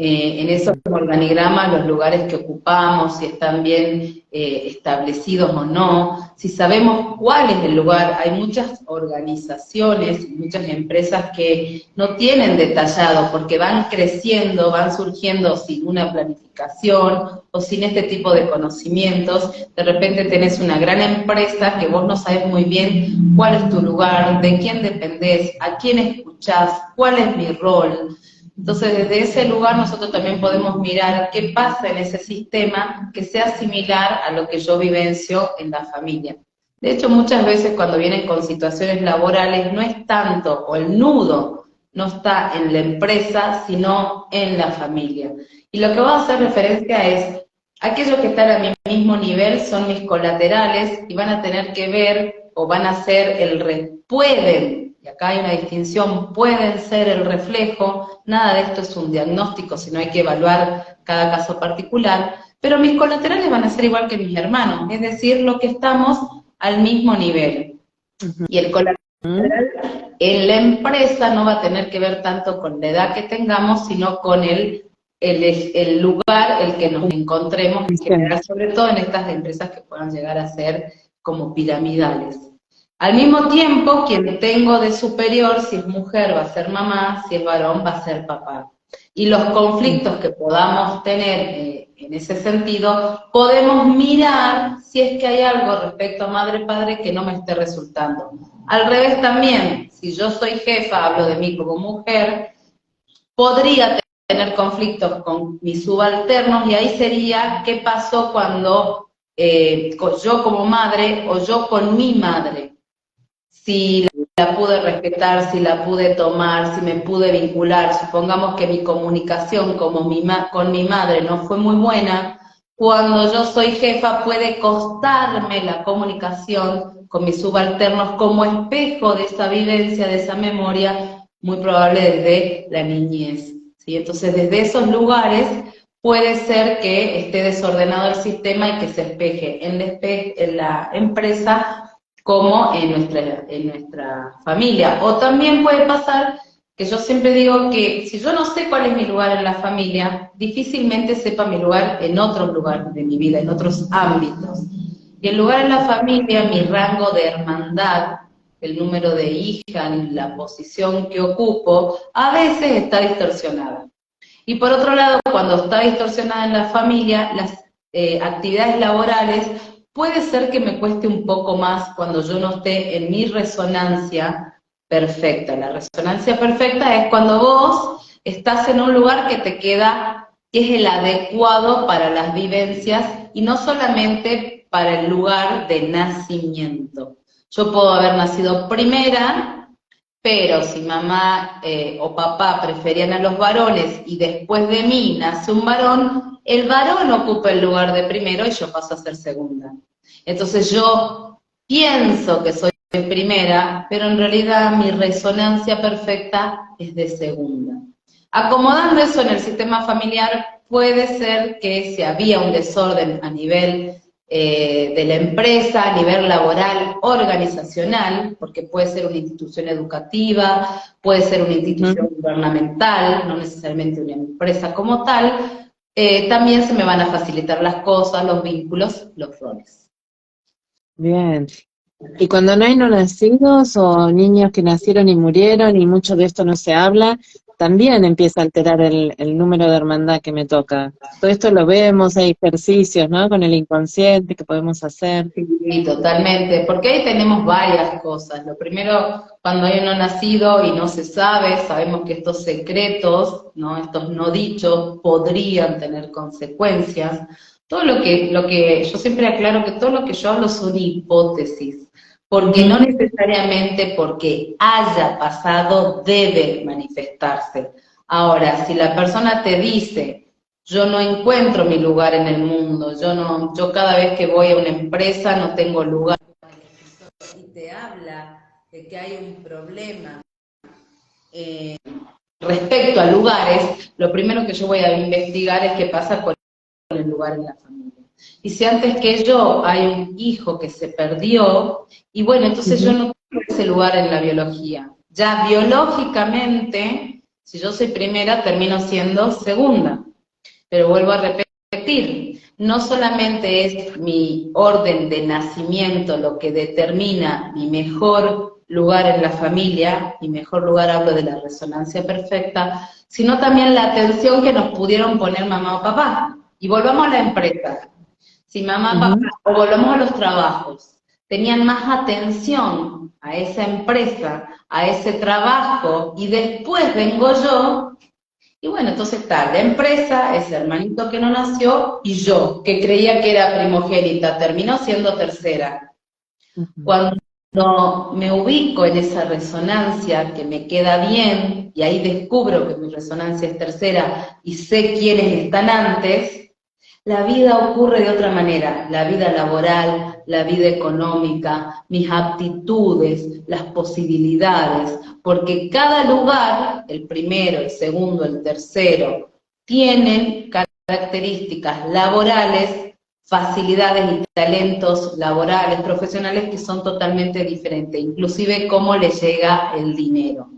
En esos organigramas, los lugares que ocupamos, si están bien establecidos o no, si sabemos cuál es el lugar. Hay muchas organizaciones, muchas empresas que no tienen detallado porque van creciendo, van surgiendo sin una planificación o sin este tipo de conocimientos. De repente tenés una gran empresa que vos no sabés muy bien cuál es tu lugar, de quién dependés, a quién escuchás, cuál es mi rol. Entonces, desde ese lugar nosotros también podemos mirar qué pasa en ese sistema que sea similar a lo que yo vivencio en la familia. De hecho, muchas veces cuando vienen con situaciones laborales no es tanto, o el nudo no está en la empresa, sino en la familia. Y lo que voy a hacer referencia es, aquellos que están a mi mismo nivel son mis colaterales y van a tener que ver, o van a ser pueden, y acá hay una distinción, pueden ser el reflejo, nada de esto es un diagnóstico, sino hay que evaluar cada caso particular, pero mis colaterales van a ser igual que mis hermanos, es decir, lo que estamos al mismo nivel. Y el colateral en la empresa no va a tener que ver tanto con la edad que tengamos, sino con el lugar el que nos encontremos, en general, sobre todo en estas empresas que puedan llegar a ser como piramidales. Al mismo tiempo, quien tengo de superior, si es mujer va a ser mamá, si es varón va a ser papá. Y los conflictos que podamos tener en ese sentido, podemos mirar si es que hay algo respecto a madre-padre que no me esté resultando. Al revés también, si yo soy jefa, hablo de mí como mujer, podría tener conflictos con mis subalternos y ahí sería qué pasó cuando yo como madre o yo con mi madre. Si la pude respetar, si la pude tomar, si me pude vincular, supongamos que mi comunicación con mi madre no fue muy buena, cuando yo soy jefa puede costarme la comunicación con mis subalternos como espejo de esa vivencia, de esa memoria, muy probable desde la niñez, ¿sí? Entonces desde esos lugares puede ser que esté desordenado el sistema y que se espeje en la empresa como en nuestra familia. O también puede pasar que yo siempre digo que si yo no sé cuál es mi lugar en la familia, difícilmente sepa mi lugar en otros lugares de mi vida, en otros ámbitos. Y el lugar en la familia, mi rango de hermandad, el número de hija, la posición que ocupo, a veces está distorsionada. Y por otro lado, cuando está distorsionada en la familia, las actividades laborales puede ser que me cueste un poco más cuando yo no esté en mi resonancia perfecta. La resonancia perfecta es cuando vos estás en un lugar que te queda, que es el adecuado para las vivencias y no solamente para el lugar de nacimiento. Yo puedo haber nacido primera, pero si mamá o papá preferían a los varones y después de mí nace un varón, el varón ocupa el lugar de primero y yo paso a ser segunda. Entonces yo pienso que soy primera, pero en realidad mi resonancia perfecta es de segunda. Acomodando eso en el sistema familiar, puede ser que si había un desorden a nivel de la empresa, a nivel laboral, organizacional, porque puede ser una institución educativa, puede ser una institución gubernamental, no necesariamente una empresa como tal, también se me van a facilitar las cosas, los vínculos, los roles. Bien. Y cuando no hay no nacidos o niños que nacieron y murieron y mucho de esto no se habla, también empieza a alterar el número de hermandad que me toca. Todo esto lo vemos, hay ejercicios, ¿no? Con el inconsciente que podemos hacer. Sí, totalmente, porque ahí tenemos varias cosas. Lo primero, cuando hay uno nacido y no se sabe, sabemos que estos secretos, ¿no? Estos no dichos, podrían tener consecuencias. Todo lo que yo siempre aclaro que todo lo que yo hablo son hipótesis. porque no necesariamente porque haya pasado debe manifestarse. Ahora, si la persona te dice, yo no encuentro mi lugar en el mundo, yo cada vez que voy a una empresa no tengo lugar, y te habla de que hay un problema respecto a lugares, lo primero que yo voy a investigar es qué pasa con el lugar en la familia. Y si antes que yo hay un hijo que se perdió, y bueno, entonces yo no tengo ese lugar en la biología. Ya biológicamente, si yo soy primera, termino siendo segunda. Pero vuelvo a repetir, no solamente es mi orden de nacimiento lo que determina mi mejor lugar en la familia, mi mejor lugar, hablo de la resonancia perfecta, sino también la atención que nos pudieron poner mamá o papá. Y volvamos a la empresa. Si mamá, papá, o volvamos a los trabajos, tenían más atención a esa empresa, a ese trabajo, y después vengo yo, y bueno, entonces está la empresa, ese hermanito que no nació, y yo, que creía que era primogénita, terminó siendo tercera. Cuando me ubico en esa resonancia que me queda bien, y ahí descubro que mi resonancia es tercera, y sé quiénes están antes, la vida ocurre de otra manera, la vida laboral, la vida económica, mis aptitudes, las posibilidades, porque cada lugar, el primero, el segundo, el tercero, tienen características laborales, facilidades y talentos laborales, profesionales que son totalmente diferentes, inclusive cómo les llega el dinero.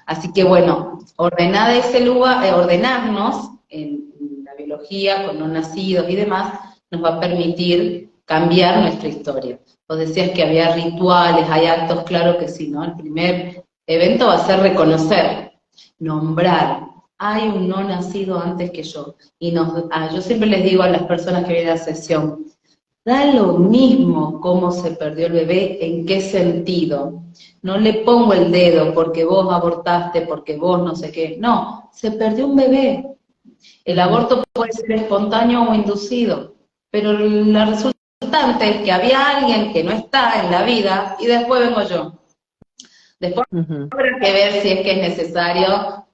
Así que bueno, ordenada ese lugar, ordenarnos en la biología, con no nacidos y demás, nos va a permitir cambiar nuestra historia. Vos decías que había rituales, hay actos, claro que sí, ¿no? El primer evento va a ser reconocer, nombrar, hay un no nacido antes que yo. Y yo siempre les digo a las personas que vienen a la sesión, da lo mismo cómo se perdió el bebé, en qué sentido. No le pongo el dedo porque vos abortaste, porque vos no sé qué. No, se perdió un bebé. El aborto puede ser espontáneo o inducido, pero la resultante es que había alguien que no está en la vida y después vengo yo. Después habrá que ver si es que es necesario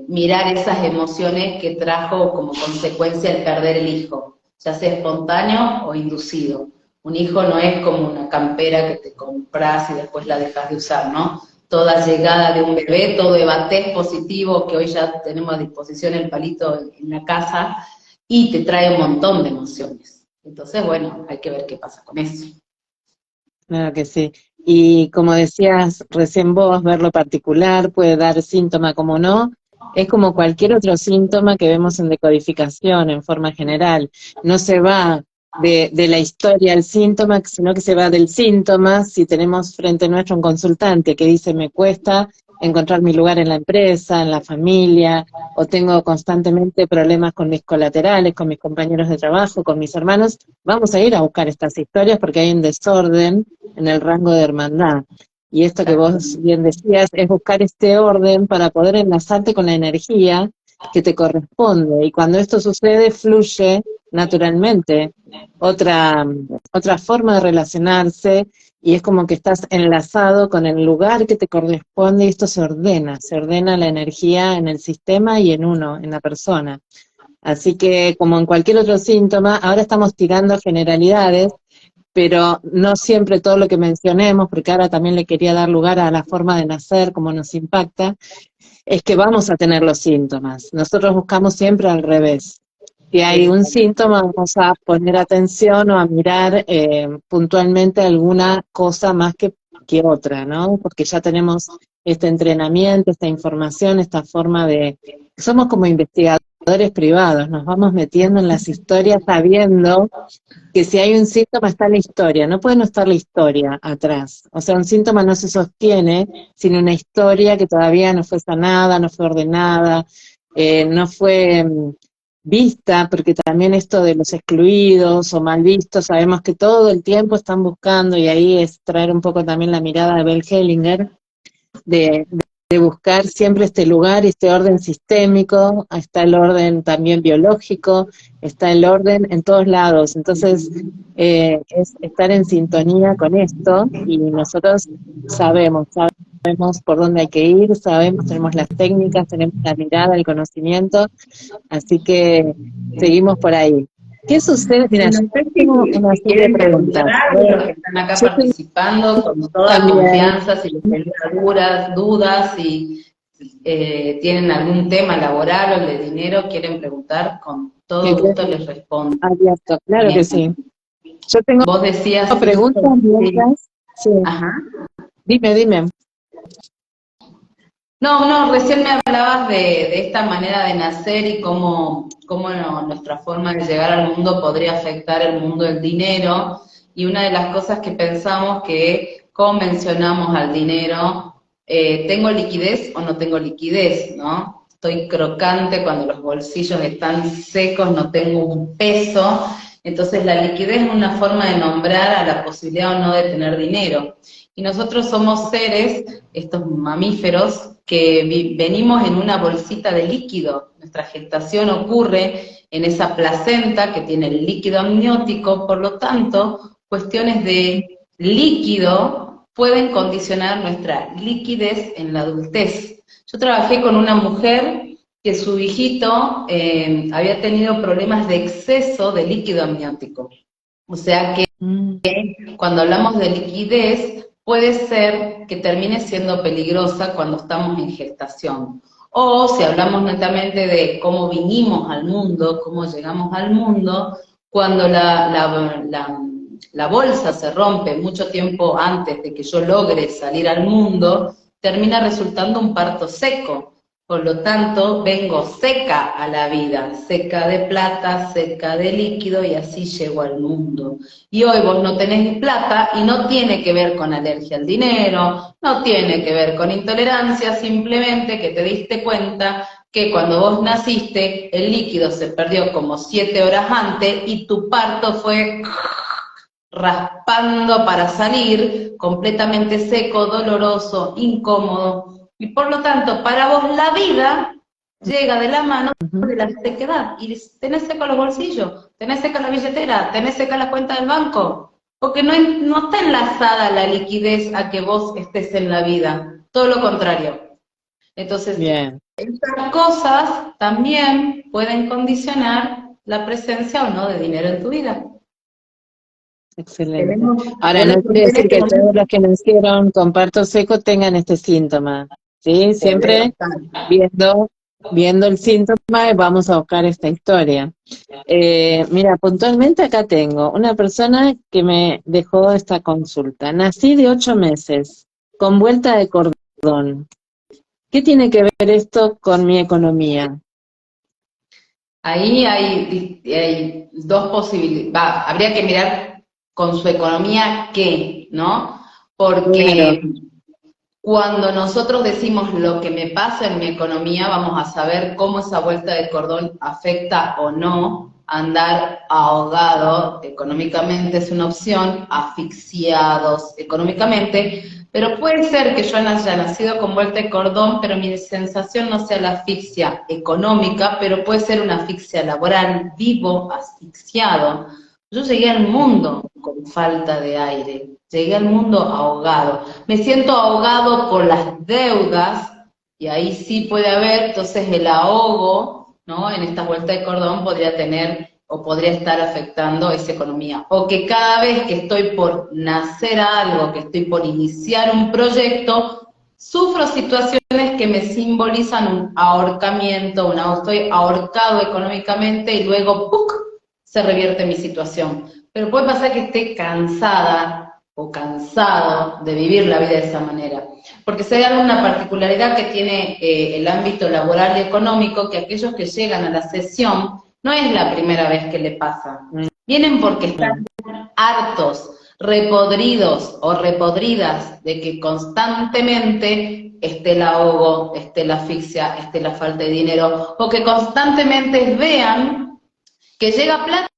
mirar esas emociones que trajo como consecuencia el perder el hijo, ya sea espontáneo o inducido. Un hijo no es como una campera que te compras y después la dejas de usar, ¿no? Toda llegada de un bebé, todo evatés positivo, que hoy ya tenemos a disposición el palito en la casa, y te trae un montón de emociones. Entonces, bueno, hay que ver qué pasa con eso. Claro que sí. Y como decías recién vos, ver lo particular puede dar síntoma como no. Es como cualquier otro síntoma que vemos en decodificación en forma general. No se va de la historia al síntoma, sino que se va del síntoma. Si tenemos frente a nuestro un consultante que dice me cuesta encontrar mi lugar en la empresa, en la familia, o tengo constantemente problemas con mis colaterales, con mis compañeros de trabajo, con mis hermanos, vamos a ir a buscar estas historias porque hay un desorden en el rango de hermandad. Y esto que vos bien decías es buscar este orden para poder enlazarte con la energía que te corresponde. Y cuando esto sucede, fluye naturalmente otra forma de relacionarse, y es como que estás enlazado con el lugar que te corresponde, y esto se ordena la energía en el sistema y en uno, en la persona. Así que, como en cualquier otro síntoma, ahora estamos tirando generalidades, pero no siempre todo lo que mencionemos, porque ahora también le quería dar lugar a la forma de nacer, cómo nos impacta, es que vamos a tener los síntomas. Nosotros buscamos siempre al revés. Si hay un síntoma, vamos a poner atención o a mirar puntualmente alguna cosa más que otra, ¿no? Porque ya tenemos este entrenamiento, esta información, esta forma de... Somos como investigadores privados, nos vamos metiendo en las historias sabiendo que si hay un síntoma está la historia, no puede no estar la historia atrás. O sea, un síntoma no se sostiene sin una historia que todavía no fue sanada, no fue ordenada, no fue vista, porque también esto de los excluidos o mal vistos, sabemos que todo el tiempo están buscando, y ahí es traer un poco también la mirada de Bell Hellinger, de buscar siempre este lugar, este orden sistémico, está el orden también biológico, está el orden en todos lados. Entonces, es estar en sintonía con esto y nosotros sabemos por dónde hay que ir, sabemos, tenemos las técnicas, tenemos la mirada, el conocimiento, así que seguimos por ahí. ¿Qué sucede? Mira, yo tengo una serie de preguntas. Los que están acá participando con toda también confianza, si les quedan dudas, si tienen algún tema laboral o de dinero, quieren preguntar, con todo gusto les respondo. abierto, claro que sí. Yo tengo Vos decías preguntas mientras. Sí. Ajá. Dime. No, recién me hablabas de esta manera de nacer y cómo nuestra forma de llegar al mundo podría afectar el mundo del dinero. Y una de las cosas que pensamos que, ¿cómo mencionamos al dinero? ¿Tengo liquidez o no tengo liquidez, no? Estoy crocante cuando los bolsillos están secos, no tengo un peso. Entonces la liquidez es una forma de nombrar a la posibilidad o no de tener dinero. Y nosotros somos seres, estos mamíferos, que venimos en una bolsita de líquido. Nuestra gestación ocurre en esa placenta que tiene el líquido amniótico, por lo tanto, cuestiones de líquido pueden condicionar nuestra liquidez en la adultez. Yo trabajé con una mujer que su hijito había tenido problemas de exceso de líquido amniótico. O sea que cuando hablamos de liquidez, puede ser que termine siendo peligrosa cuando estamos en gestación. O si hablamos netamente de cómo vinimos al mundo, cómo llegamos al mundo, cuando la bolsa se rompe mucho tiempo antes de que yo logre salir al mundo, termina resultando un parto seco. Por lo tanto, vengo seca a la vida, seca de plata, seca de líquido, y así llego al mundo. Y hoy vos no tenés plata, y no tiene que ver con alergia al dinero, no tiene que ver con intolerancia, simplemente que te diste cuenta que cuando vos naciste, el líquido se perdió como 7 horas antes, y tu parto fue raspando para salir, completamente seco, doloroso, incómodo. Y por lo tanto, para vos la vida llega de la mano de la sequedad. Y tenés seco los bolsillos, tenés seca la billetera, tenés seca la cuenta del banco. Porque no está enlazada la liquidez a que vos estés en la vida. Todo lo contrario. Entonces, estas cosas también pueden condicionar la presencia o no de dinero en tu vida. Excelente. Ahora, no quiere decir que todos los que nacieron con parto seco tengan este síntoma, ¿sí? Siempre viendo el síntoma vamos a buscar esta historia. Mira, puntualmente acá tengo una persona que me dejó esta consulta. Nací de 8 meses, con vuelta de cordón. ¿Qué tiene que ver esto con mi economía? Ahí hay dos posibilidades. Habría que mirar con su economía qué, ¿no? Porque cuando nosotros decimos lo que me pasa en mi economía, vamos a saber cómo esa vuelta de cordón afecta o no andar ahogado económicamente, es una opción, asfixiados económicamente, pero puede ser que yo haya nacido con vuelta de cordón, pero mi sensación no sea la asfixia económica, pero puede ser una asfixia laboral, vivo asfixiado. Yo llegué al mundo con falta de aire, llegué al mundo ahogado. Me siento ahogado por las deudas, y ahí sí puede haber, entonces el ahogo, ¿no? En esta vuelta de cordón podría tener o podría estar afectando esa economía. O que cada vez que estoy por nacer algo, que estoy por iniciar un proyecto, sufro situaciones que me simbolizan un ahorcamiento, estoy ahorcado económicamente y luego ¡puc!, se revierte mi situación. Pero puede pasar que esté cansada o cansado de vivir la vida de esa manera. Porque si hay alguna particularidad que tiene el ámbito laboral y económico, que aquellos que llegan a la sesión, no es la primera vez que le pasa. Vienen porque están hartos, repodridos o repodridas de que constantemente esté el ahogo, esté la asfixia, esté la falta de dinero, o que constantemente vean que llega plata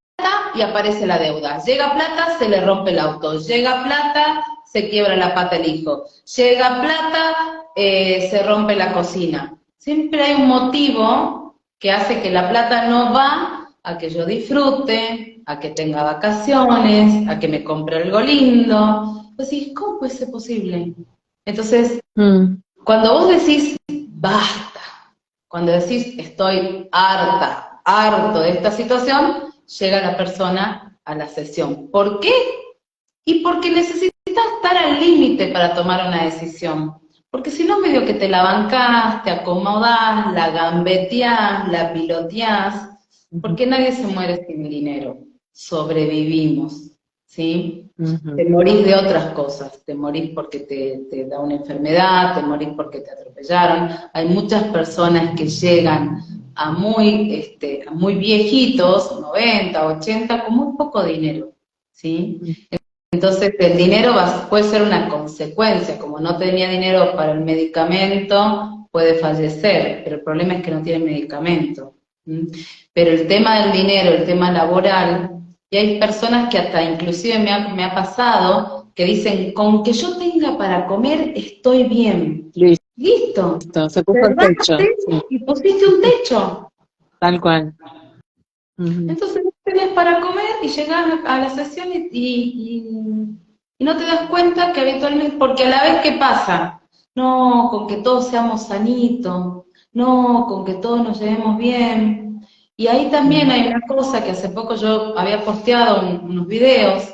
y aparece la deuda. Llega plata, se le rompe el auto. Llega plata, se quiebra la pata el hijo. Llega plata, se rompe la cocina. Siempre hay un motivo que hace que la plata no va a que yo disfrute, a que tenga vacaciones, a que me compre algo lindo. Pues sí, ¿cómo puede ser posible? Entonces, cuando vos decís, basta, cuando decís, estoy harto de esta situación, llega la persona a la sesión. ¿Por qué? Y porque necesitas estar al límite para tomar una decisión. Porque si no, medio que te la bancás, te acomodás, la gambeteás, la piloteás, porque nadie se muere sin dinero. Sobrevivimos, ¿sí? Te morís de otras cosas, te morís porque te da una enfermedad, te morís porque te atropellaron. Hay muchas personas que llegan a muy viejitos, 90, 80, con muy poco dinero, ¿sí? Entonces el dinero puede ser una consecuencia, como no tenía dinero para el medicamento, puede fallecer, pero el problema es que no tiene medicamento. Pero el tema del dinero, el tema laboral, y hay personas que hasta inclusive me ha pasado, que dicen, con que yo tenga para comer, estoy bien. Listo. Se puso el techo. Sí. Y pusiste un techo. Tal cual. Entonces no tenés para comer y llegás a la sesión y no te das cuenta que habitualmente, porque a la vez, ¿qué pasa? No, con que todos seamos sanitos, no, con que todos nos llevemos bien. Y ahí también hay una cosa que hace poco yo había posteado unos videos,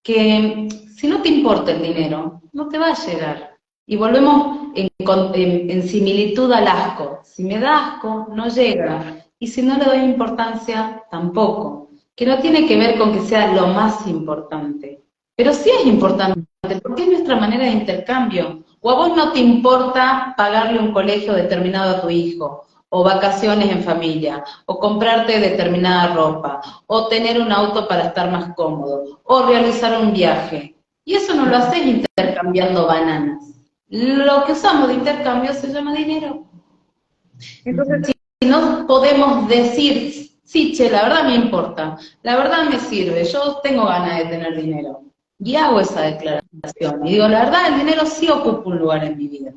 que si no te importa el dinero, no te va a llegar. Y volvemos en similitud al asco. Si me da asco, no llega. Y si no le doy importancia, tampoco. Que no tiene que ver con que sea lo más importante. Pero sí es importante, porque es nuestra manera de intercambio. O a vos no te importa pagarle un colegio determinado a tu hijo, o vacaciones en familia, o comprarte determinada ropa, o tener un auto para estar más cómodo, o realizar un viaje. Y eso no lo haces intercambiando bananas. Lo que usamos de intercambio se llama dinero. Entonces, si no podemos decir, sí, che, la verdad me importa, la verdad me sirve, yo tengo ganas de tener dinero, y hago esa declaración, y digo, la verdad, el dinero sí ocupa un lugar en mi vida,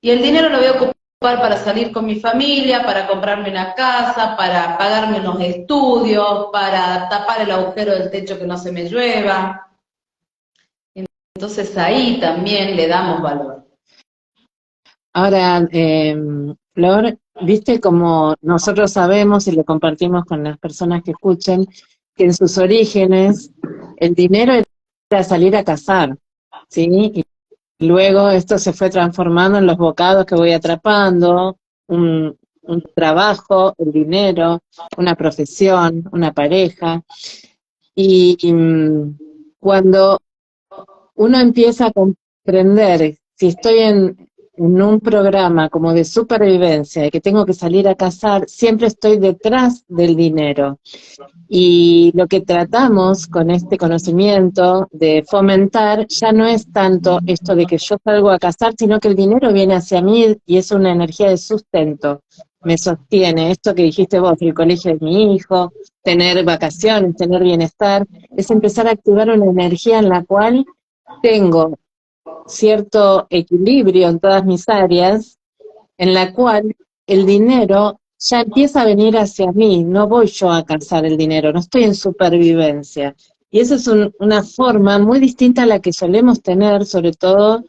y el dinero lo voy a ocupar para salir con mi familia, para comprarme una casa, para pagarme unos estudios, para tapar el agujero del techo que no se me llueva. Entonces ahí también le damos valor. Ahora, Flor, viste como nosotros sabemos y lo compartimos con las personas que escuchen, que en sus orígenes el dinero era salir a cazar, ¿sí? Y luego esto se fue transformando en los bocados que voy atrapando, un trabajo, el dinero, una profesión, una pareja. Y cuando uno empieza a comprender, si estoy en un programa como de supervivencia, y que tengo que salir a cazar, siempre estoy detrás del dinero. Y lo que tratamos con este conocimiento de fomentar ya no es tanto esto de que yo salgo a cazar, sino que el dinero viene hacia mí y es una energía de sustento, me sostiene. Esto que dijiste vos, el colegio de mi hijo, tener vacaciones, tener bienestar, es empezar a activar una energía en la cual tengo cierto equilibrio en todas mis áreas, en la cual el dinero ya empieza a venir hacia mí, no voy yo a cazar el dinero, no estoy en supervivencia. Y esa es una forma muy distinta a la que solemos tener, sobre todo,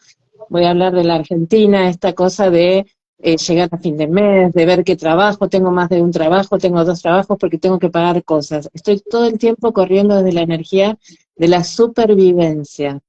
voy a hablar de la Argentina, esta cosa de llegar a fin de mes, de ver qué trabajo, tengo más de un trabajo, tengo 2 trabajos porque tengo que pagar cosas. Estoy todo el tiempo corriendo desde la energía de la supervivencia.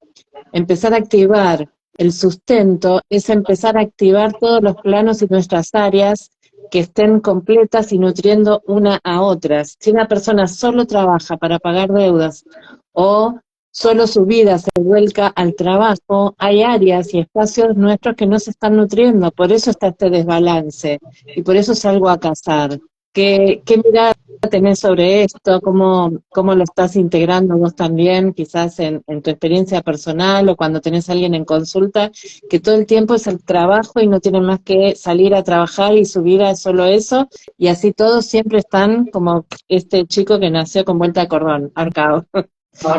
Empezar a activar el sustento es empezar a activar todos los planos y nuestras áreas que estén completas y nutriendo una a otras. Si una persona solo trabaja para pagar deudas o solo su vida se vuelca al trabajo, hay áreas y espacios nuestros que no se están nutriendo, por eso está este desbalance y por eso salgo a cazar. ¿Qué mirada tenés sobre esto? ¿Cómo lo estás integrando vos también, quizás en tu experiencia personal o cuando tenés a alguien en consulta, que todo el tiempo es el trabajo y no tienen más que salir a trabajar y su vida es solo eso, y así todos siempre están como este chico que nació con vuelta de cordón, ahorcado,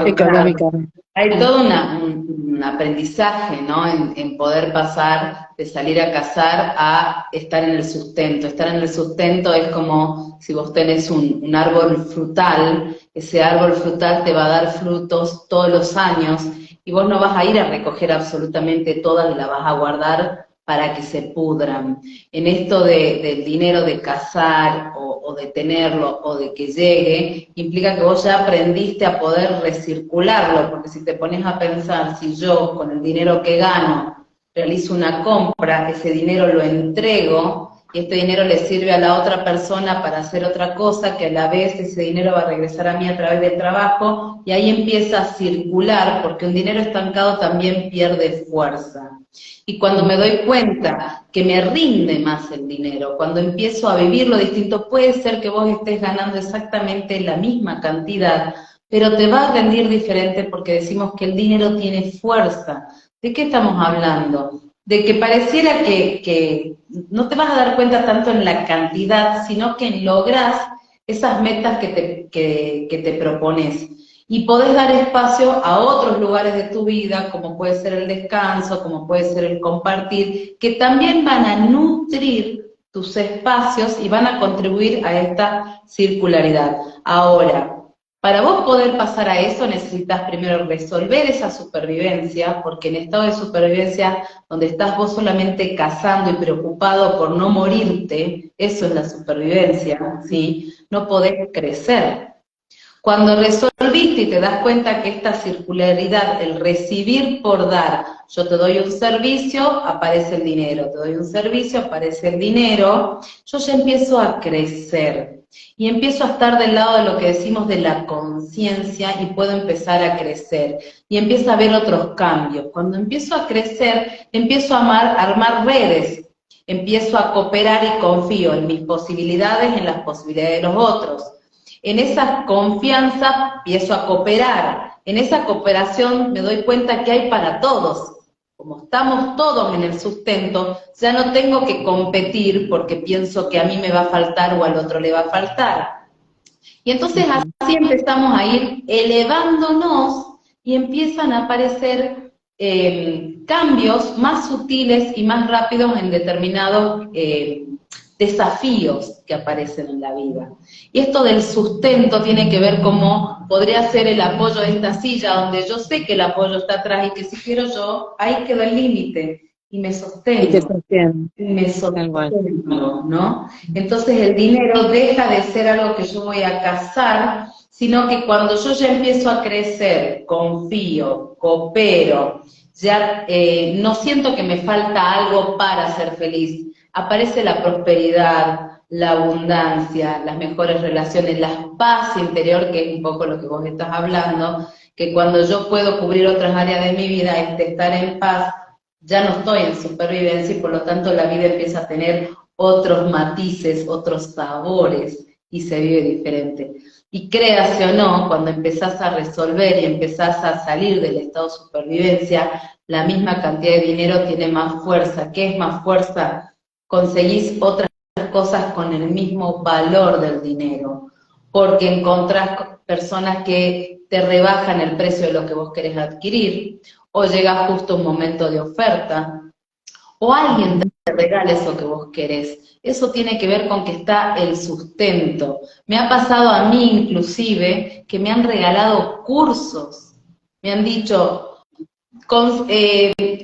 económicamente? Hay todo un aprendizaje, ¿no? En poder pasar de salir a cazar a estar en el sustento. Estar en el sustento es como si vos tenés un árbol frutal, ese árbol frutal te va a dar frutos todos los años, y vos no vas a ir a recoger absolutamente todas y la vas a guardar para que se pudran. En esto del dinero de cazar o de tenerlo o de que llegue, implica que vos ya aprendiste a poder recircularlo, porque si te pones a pensar, si yo con el dinero que gano realizo una compra, ese dinero lo entrego, y este dinero le sirve a la otra persona para hacer otra cosa, que a la vez ese dinero va a regresar a mí a través del trabajo, y ahí empieza a circular, porque un dinero estancado también pierde fuerza. Y cuando me doy cuenta que me rinde más el dinero, cuando empiezo a vivirlo distinto, puede ser que vos estés ganando exactamente la misma cantidad, pero te va a rendir diferente porque decimos que el dinero tiene fuerza. ¿De qué estamos hablando? De que pareciera que no te vas a dar cuenta tanto en la cantidad, sino que lográs esas metas que te propones. Y podés dar espacio a otros lugares de tu vida, como puede ser el descanso, como puede ser el compartir, que también van a nutrir tus espacios y van a contribuir a esta circularidad. Ahora, para vos poder pasar a eso necesitas primero resolver esa supervivencia, porque en estado de supervivencia, donde estás vos solamente cazando y preocupado por no morirte, eso es la supervivencia, ¿sí? No podés crecer. Cuando resolviste y te das cuenta que esta circularidad, el recibir por dar, yo te doy un servicio, aparece el dinero, te doy un servicio, aparece el dinero, yo ya empiezo a crecer y empiezo a estar del lado de lo que decimos de la conciencia y puedo empezar a crecer y empiezo a ver otros cambios. Cuando empiezo a crecer, empiezo a armar redes, empiezo a cooperar y confío en mis posibilidades, en las posibilidades de los otros. En esa confianza empiezo a cooperar. En esa cooperación me doy cuenta que hay para todos. Como estamos todos en el sustento, ya no tengo que competir porque pienso que a mí me va a faltar o al otro le va a faltar. Y entonces así empezamos a ir elevándonos y empiezan a aparecer cambios más sutiles y más rápidos en determinados desafíos que aparecen en la vida. Y esto del sustento tiene que ver cómo podría ser el apoyo de esta silla, donde yo sé que el apoyo está atrás y que si quiero yo, ahí quedó el límite y me sostengo. Y te sostiene. Me sostengo, ¿no? Entonces el dinero deja de ser algo que yo voy a cazar, sino que cuando yo ya empiezo a crecer, confío, coopero, ya no siento que me falta algo para ser feliz, aparece la prosperidad, la abundancia, las mejores relaciones, la paz interior, que es un poco lo que vos estás hablando, que cuando yo puedo cubrir otras áreas de mi vida, estar en paz, ya no estoy en supervivencia y por lo tanto la vida empieza a tener otros matices, otros sabores y se vive diferente. Y créase o no, cuando empezás a resolver y empezás a salir del estado de supervivencia, la misma cantidad de dinero tiene más fuerza. ¿Qué es más fuerza? Conseguís otras cosas con el mismo valor del dinero, porque encontrás personas que te rebajan el precio de lo que vos querés adquirir, o llega justo un momento de oferta, o alguien te regala eso que vos querés. Eso tiene que ver con que está el sustento. Me ha pasado a mí inclusive que me han regalado cursos, me han dicho,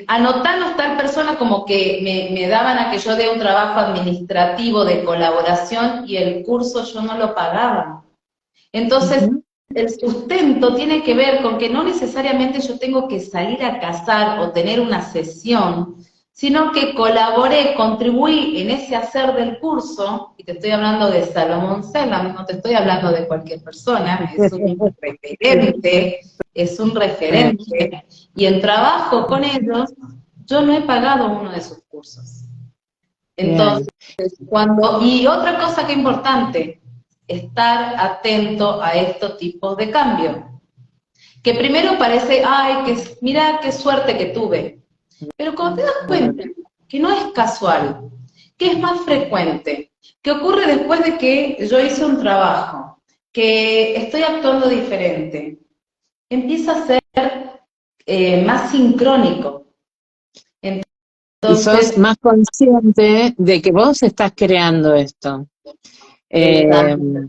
anotanos tal persona, como que me daban a que yo dé un trabajo administrativo de colaboración y el curso yo no lo pagaba. Entonces, el sustento tiene que ver con que no necesariamente yo tengo que salir a cazar o tener una sesión, sino que colaboré, contribuí en ese hacer del curso, y te estoy hablando de Salomón Selam, no te estoy hablando de cualquier persona, es un referente, y en trabajo con ellos, yo no he pagado uno de sus cursos. Entonces, y otra cosa que es importante, estar atento a estos tipos de cambios. Que primero parece, ay, mira qué suerte que tuve. Pero cuando te das cuenta que no es casual, que es más frecuente, que ocurre después de que yo hice un trabajo, que estoy actuando diferente, empieza a ser más sincrónico. Y sos más consciente de que vos estás creando esto. Esto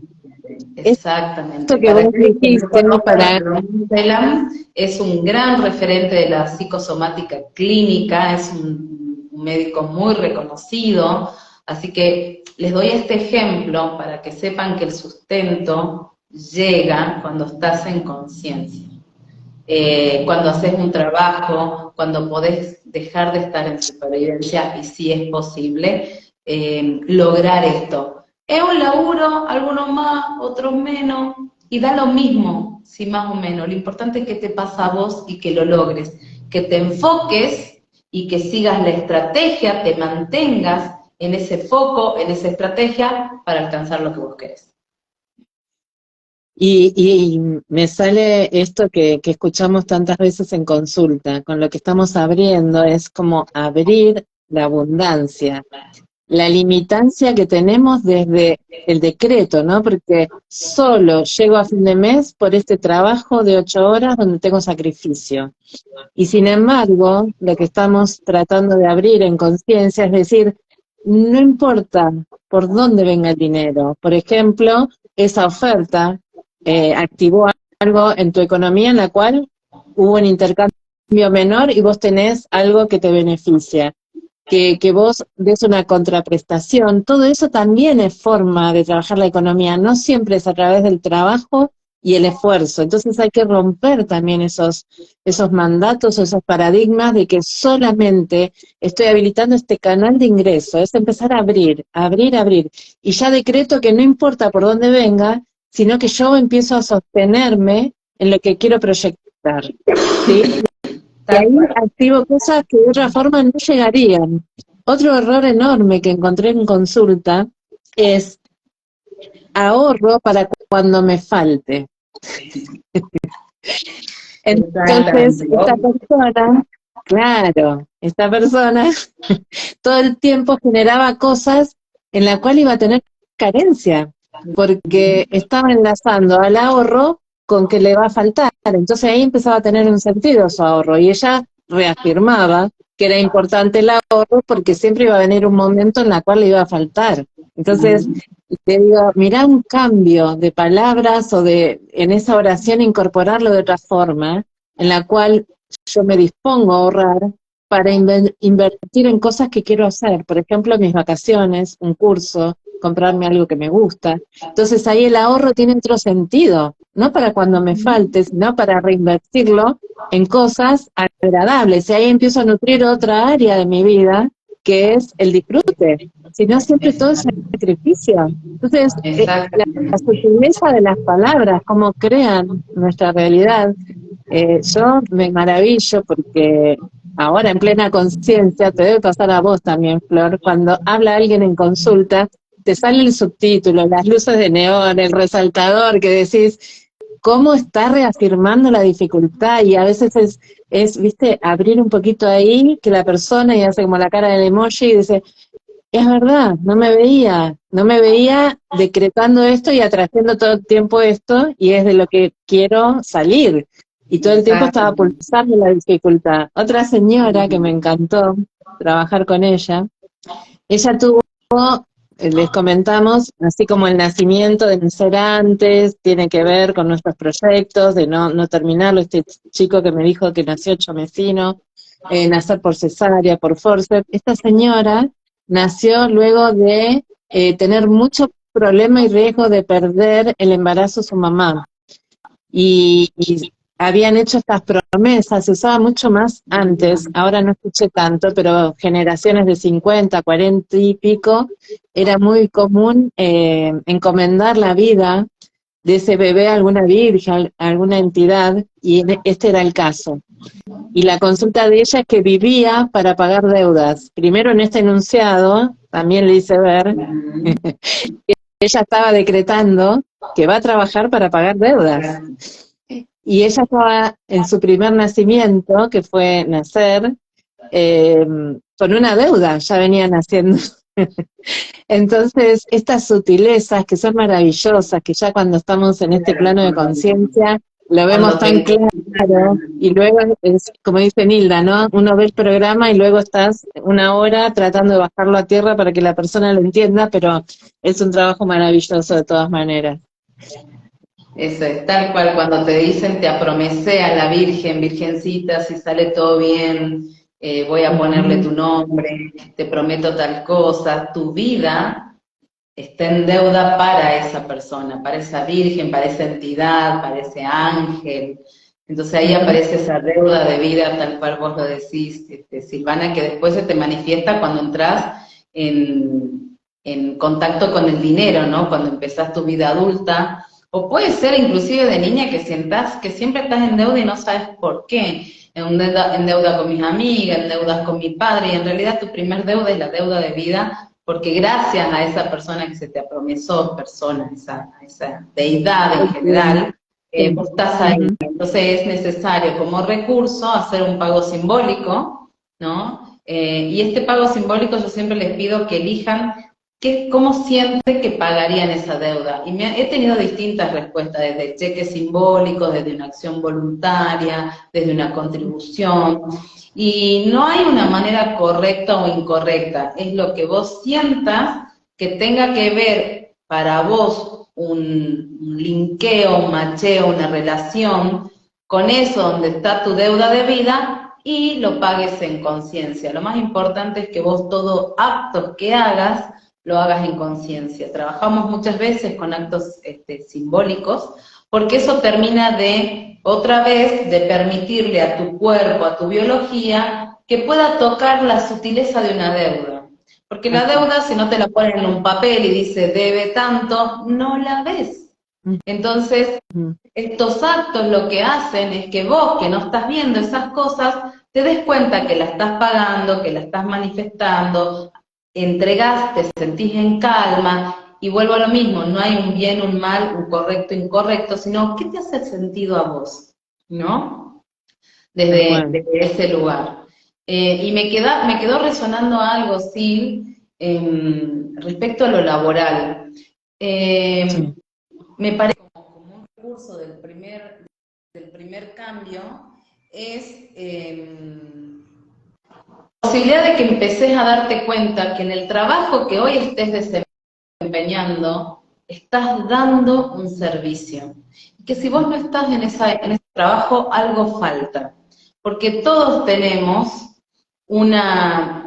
Exactamente. que Para vos que dijiste, para... Selam es un gran referente de la psicosomática clínica, es un médico muy reconocido, así que les doy este ejemplo para que sepan que el sustento llega cuando estás en conciencia. Cuando haces un trabajo, cuando podés dejar de estar en supervivencia, y si es posible, lograr esto. Es un laburo, algunos más, otros menos, y da lo mismo, si más o menos. Lo importante es que te pasa a vos y que lo logres, que te enfoques y que sigas la estrategia, te mantengas en ese foco, en esa estrategia, para alcanzar lo que vos querés. Y me sale esto que escuchamos tantas veces en consulta, con lo que estamos abriendo, es como abrir la abundancia, la limitancia que tenemos desde el decreto, ¿no? Porque solo llego a fin de mes por este trabajo de 8 horas donde tengo sacrificio. Y sin embargo, lo que estamos tratando de abrir en conciencia es decir, no importa por dónde venga el dinero. Por ejemplo, esa oferta activó algo en tu economía en la cual hubo un intercambio menor y vos tenés algo que te beneficia. Que vos des una contraprestación, todo eso también es forma de trabajar la economía, no siempre es a través del trabajo y el esfuerzo. Entonces hay que romper también esos mandatos, esos paradigmas de que solamente estoy habilitando este canal de ingreso, es empezar a abrir, abrir, abrir. Y ya decreto que no importa por dónde venga, sino que yo empiezo a sostenerme en lo que quiero proyectar, ¿sí? Y ahí activo cosas que de otra forma no llegarían. Otro error enorme que encontré en consulta es ahorro para cuando me falte. Entonces, esta persona todo el tiempo generaba cosas en la cual iba a tener carencia, porque estaba enlazando al ahorro con que le va a faltar. Entonces ahí empezaba a tener un sentido su ahorro, y ella reafirmaba que era importante el ahorro porque siempre iba a venir un momento en el cual le iba a faltar. Entonces, le digo, mirá un cambio de palabras o en esa oración incorporarlo de otra forma, en la cual yo me dispongo a ahorrar para invertir en cosas que quiero hacer, por ejemplo, mis vacaciones, un curso, comprarme algo que me gusta. Entonces ahí el ahorro tiene otro sentido, no para cuando me falte, sino para reinvertirlo en cosas agradables. Y ahí empiezo a nutrir otra área de mi vida, que es el disfrute. Si no, siempre todo es sacrificio. Entonces, la sutileza de las palabras, cómo crean nuestra realidad. Yo me maravillo porque ahora en plena conciencia, te debe pasar a vos también, Flor, cuando habla alguien en consulta, te sale el subtítulo, las luces de neón, el resaltador, que decís, ¿cómo está reafirmando la dificultad? Y a veces viste, abrir un poquito ahí, que la persona, y hace como la cara del emoji, y dice, es verdad, no me veía decretando esto y atrayendo todo el tiempo esto, y es de lo que quiero salir. Y todo el tiempo estaba pulsando la dificultad. Otra señora que me encantó trabajar con ella tuvo, les comentamos, así como el nacimiento de nacer antes, tiene que ver con nuestros proyectos, de no terminarlo, este chico que me dijo que nació 8 mesino, nacer por cesárea, por forceps. Esta señora nació luego de tener mucho problema y riesgo de perder el embarazo de su mamá. Y habían hecho estas promesas, se usaba mucho más antes, ahora no escuché tanto, pero generaciones de 50, 40 y pico, era muy común encomendar la vida de ese bebé a alguna virgen, a alguna entidad, y este era el caso. Y la consulta de ella es que vivía para pagar deudas. Primero en este enunciado, también le hice ver, que ella estaba decretando que va a trabajar para pagar deudas. Y ella estaba en su primer nacimiento, que fue nacer, con una deuda, ya venía naciendo. Entonces, estas sutilezas que son maravillosas, que ya cuando estamos en este plano de conciencia, lo vemos cuando tan claro, y luego es como dice Nilda, ¿no? Uno ve el programa y luego estás una hora tratando de bajarlo a tierra para que la persona lo entienda, pero es un trabajo maravilloso de todas maneras. Eso es tal cual, cuando te dicen te apromesé a la Virgen, Virgencita, si sale todo bien, voy a ponerle tu nombre, te prometo tal cosa, tu vida está en deuda para esa persona, para esa Virgen, para esa entidad, para ese ángel. Entonces ahí aparece esa deuda de vida, tal cual vos lo decís, Silvana, que después se te manifiesta cuando entras en contacto con el dinero, ¿no? Cuando empezás tu vida adulta, o puede ser inclusive de niña que sientas que siempre estás en deuda y no sabes por qué. En deuda con mis amigas, en deudas con mi padre, y en realidad tu primer deuda es la deuda de vida, porque gracias a esa persona que se te apromesó, a esa deidad en general, vos estás ahí. Entonces es necesario como recurso hacer un pago simbólico, ¿no? Y este pago simbólico yo siempre les pido que elijan cómo sienten que pagarían esa deuda. Y he tenido distintas respuestas, desde cheques simbólicos, desde una acción voluntaria, desde una contribución. Y no hay una manera correcta o incorrecta, es lo que vos sientas que tenga que ver para vos un linkeo, un macheo, una relación con eso donde está tu deuda de vida y lo pagues en conciencia. Lo más importante es que vos todo actos que hagas, lo hagas en conciencia. Trabajamos muchas veces con actos simbólicos, porque eso termina de, otra vez, de permitirle a tu cuerpo, a tu biología, que pueda tocar la sutileza de una deuda. Porque la deuda, si no te la ponen en un papel y dice debe tanto, no la ves. Entonces, estos actos lo que hacen es que vos, que no estás viendo esas cosas, te des cuenta que la estás pagando, que la estás manifestando, entregás, te sentís en calma, y vuelvo a lo mismo, no hay un bien, un mal, un correcto, incorrecto, sino ¿qué te hace sentido a vos? ¿No? Desde ese lugar. Y me quedó resonando algo, Sil, respecto a lo laboral. Me parece como un recurso del primer cambio es la posibilidad de que empeces a darte cuenta que en el trabajo que hoy estés desempeñando, estás dando un servicio. Y que si vos no estás en ese trabajo, algo falta. Porque todos tenemos una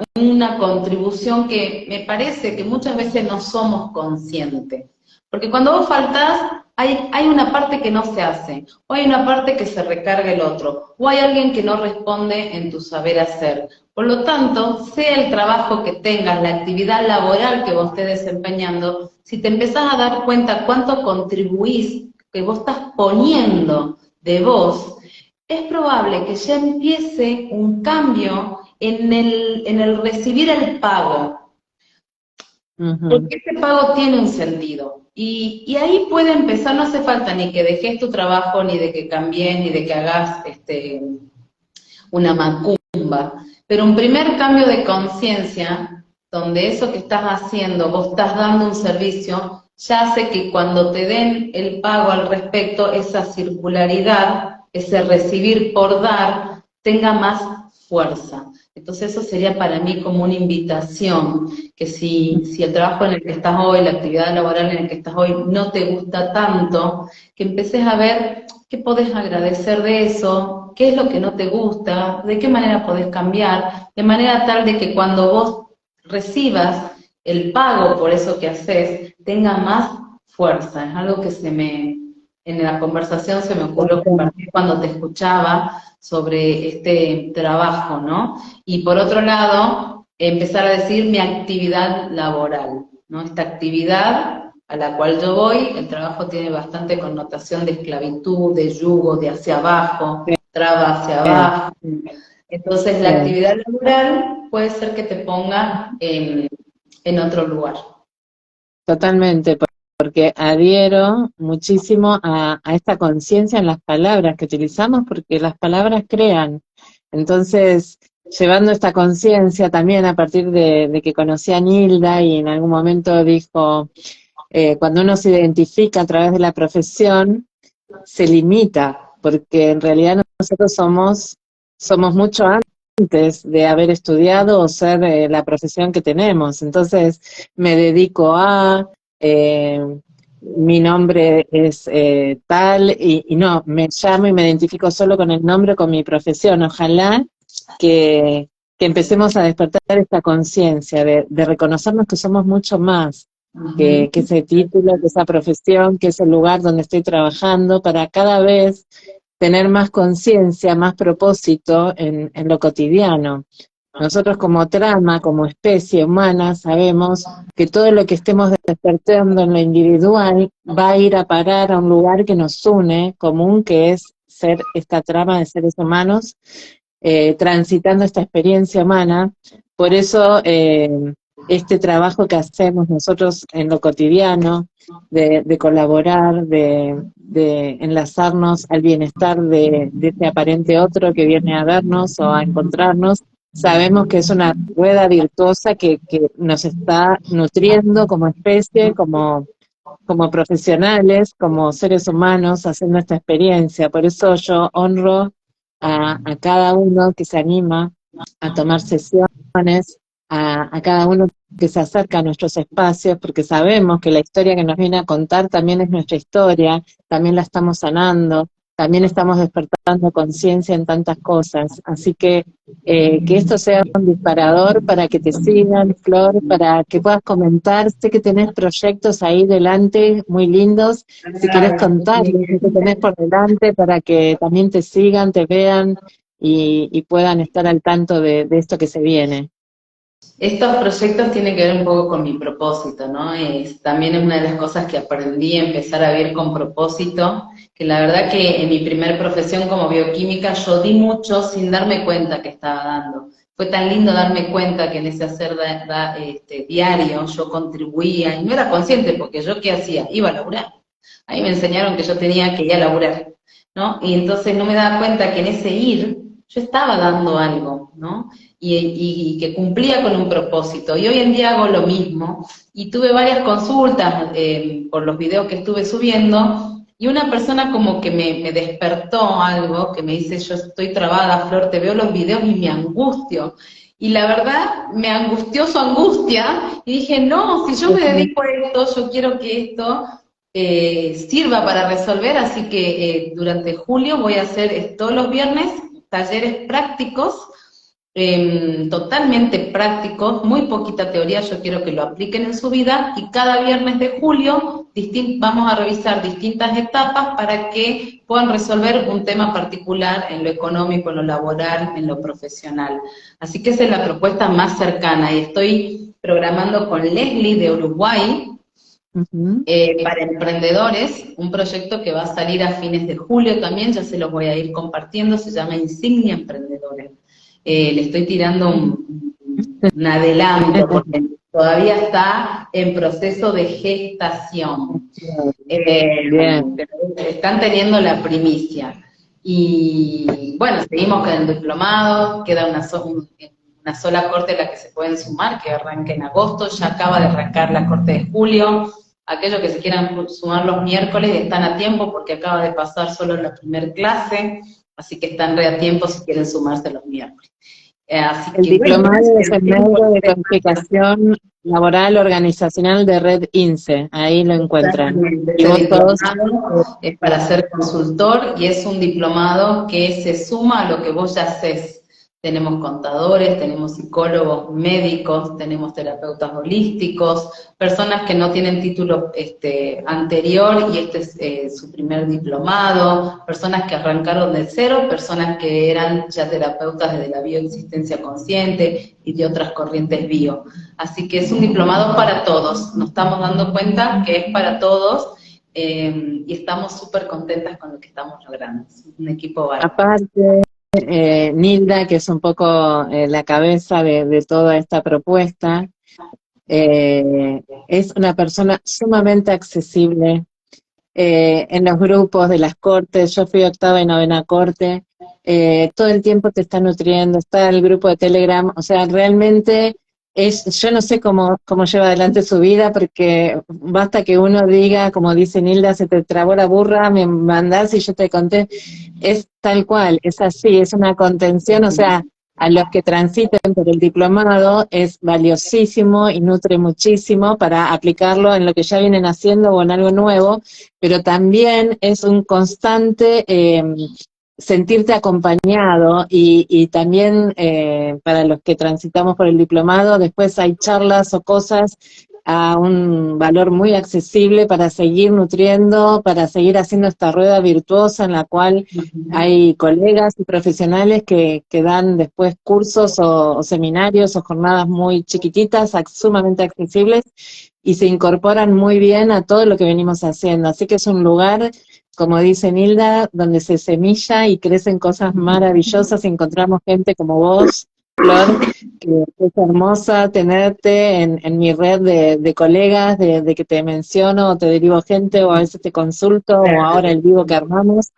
contribución que me parece que muchas veces no somos conscientes. Porque cuando vos faltás, hay una parte que no se hace, o hay una parte que se recarga el otro, o hay alguien que no responde en tu saber hacer. Por lo tanto, sea el trabajo que tengas, la actividad laboral que vos estés desempeñando, si te empezás a dar cuenta cuánto contribuís, que vos estás poniendo de vos, es probable que ya empiece un cambio en el recibir el pago. Porque ese pago tiene un sentido. Y ahí puede empezar, no hace falta ni que dejes tu trabajo, ni de que cambies, ni de que hagas una macumba. Pero un primer cambio de conciencia, donde eso que estás haciendo, vos estás dando un servicio, ya hace que cuando te den el pago al respecto, esa circularidad, ese recibir por dar, tenga más fuerza. Entonces eso sería para mí como una invitación, que si el trabajo en el que estás hoy, la actividad laboral en el que estás hoy no te gusta tanto, que empeces a ver qué podés agradecer de eso, qué es lo que no te gusta, de qué manera podés cambiar, de manera tal de que cuando vos recibas el pago por eso que haces, tenga más fuerza. Es algo que en la conversación se me ocurrió compartir cuando te escuchaba sobre este trabajo, ¿no? Y por otro lado, empezar a decir mi actividad laboral, ¿no? Esta actividad a la cual yo voy, el trabajo tiene bastante connotación de esclavitud, de yugo, de hacia abajo, traba hacia abajo. Entonces la actividad laboral puede ser que te ponga en otro lugar. Totalmente, porque adhiero muchísimo a esta conciencia en las palabras que utilizamos, porque las palabras crean. Entonces, llevando esta conciencia también a partir de que conocí a Nilda y en algún momento dijo, cuando uno se identifica a través de la profesión, se limita, porque en realidad nosotros somos mucho antes de haber estudiado o ser la profesión que tenemos. Entonces me dedico a, mi nombre es tal, y no, me llamo y me identifico solo con el nombre, con mi profesión. Ojalá que empecemos a despertar esta conciencia de reconocernos que somos mucho más que ese título, que esa profesión, que ese lugar donde estoy trabajando, para cada vez tener más conciencia, más propósito en lo cotidiano. Nosotros como trama, como especie humana, sabemos que todo lo que estemos despertando en lo individual va a ir a parar a un lugar que nos une, común, que es ser esta trama de seres humanos, transitando esta experiencia humana. Por eso este trabajo que hacemos nosotros en lo cotidiano, de colaborar, de enlazarnos al bienestar de este aparente otro que viene a vernos o a encontrarnos, sabemos que es una rueda virtuosa que nos está nutriendo como especie, como profesionales, como seres humanos, haciendo esta experiencia. Por eso yo honro a cada uno que se anima a tomar sesiones, a cada uno que se acerca a nuestros espacios, porque sabemos que la historia que nos viene a contar también es nuestra historia, también la estamos sanando, también estamos despertando conciencia en tantas cosas. Así que esto sea un disparador para que te sigan, Flor, para que puedas comentar. Sé que tenés proyectos ahí delante muy lindos, si querés contarles lo que tenés por delante para que también te sigan, te vean y puedan estar al tanto de esto que se viene. Estos proyectos tienen que ver un poco con mi propósito, ¿no? También es una de las cosas que aprendí a empezar a vivir con propósito, que la verdad que en mi primer profesión como bioquímica yo di mucho sin darme cuenta que estaba dando. Fue tan lindo darme cuenta que en ese hacer diario yo contribuía, y no era consciente porque yo ¿qué hacía? Iba a laburar. Ahí me enseñaron que yo tenía que ir a laburar, ¿no? Y entonces no me daba cuenta que en ese ir yo estaba dando algo, ¿no? Y que cumplía con un propósito. Y hoy en día hago lo mismo. Y tuve varias consultas por los videos que estuve subiendo, y una persona como que me despertó algo, que me dice, yo estoy trabada, Flor, te veo los videos y me angustio. Y la verdad, me angustió su angustia, y dije, no, si yo me dedico a esto, yo quiero que esto sirva para resolver, así que durante julio voy a hacer todos los viernes talleres prácticos, totalmente prácticos, muy poquita teoría, yo quiero que lo apliquen en su vida, y cada viernes de julio vamos a revisar distintas etapas para que puedan resolver un tema particular en lo económico, en lo laboral, en lo profesional. Así que esa es la propuesta más cercana, y estoy programando con Leslie de Uruguay, para emprendedores, un proyecto que va a salir a fines de julio también, ya se los voy a ir compartiendo, se llama Insignia Emprendedores. Le estoy tirando un adelanto, porque todavía está en proceso de gestación. Están teniendo la primicia. Y bueno, seguimos con el diplomado, queda una sola corte a la que se pueden sumar, que arranca en agosto, ya acaba de arrancar la corte de julio. Aquellos que se quieran sumar los miércoles están a tiempo porque acaba de pasar solo la primera clase, así que están re a tiempo si quieren sumarse los miércoles. El diplomado es el medio de calificación laboral organizacional de Red INSE, ahí lo encuentran. Y vos todos es para ser consultor, y es un diplomado que se suma a lo que vos ya hacés. Tenemos contadores, tenemos psicólogos, médicos, tenemos terapeutas holísticos, personas que no tienen título anterior y este es su primer diplomado, personas que arrancaron de cero, personas que eran ya terapeutas desde la bioexistencia consciente y de otras corrientes bio. Así que es un diplomado para todos, nos estamos dando cuenta que es para todos, y estamos súper contentas con lo que estamos logrando. Es un equipo bárbaro. Aparte, Nilda, que es un poco la cabeza de toda esta propuesta, es una persona sumamente accesible en los grupos de las cortes. Yo fui 8ª y 9ª corte, todo el tiempo te está nutriendo, está el grupo de Telegram, o sea, realmente yo no sé cómo lleva adelante su vida, porque basta que uno diga, como dice Nilda, se te trabó la burra, me mandás y yo te conté. Es tal cual, es así, es una contención, o sea, a los que transiten por el diplomado es valiosísimo y nutre muchísimo para aplicarlo en lo que ya vienen haciendo o en algo nuevo, pero también es un constante sentirte acompañado y también para los que transitamos por el diplomado, después hay charlas o cosas a un valor muy accesible para seguir nutriendo, para seguir haciendo esta rueda virtuosa en la cual hay colegas y profesionales que dan después cursos o seminarios o jornadas muy chiquititas, sumamente accesibles, y se incorporan muy bien a todo lo que venimos haciendo. Así que es un lugar, como dice Nilda, donde se semilla y crecen cosas maravillosas y encontramos gente como vos, Flor, que es hermosa tenerte en mi red de colegas, de que te menciono, o te derivo gente, o a veces te consulto, o ahora el vivo que armamos.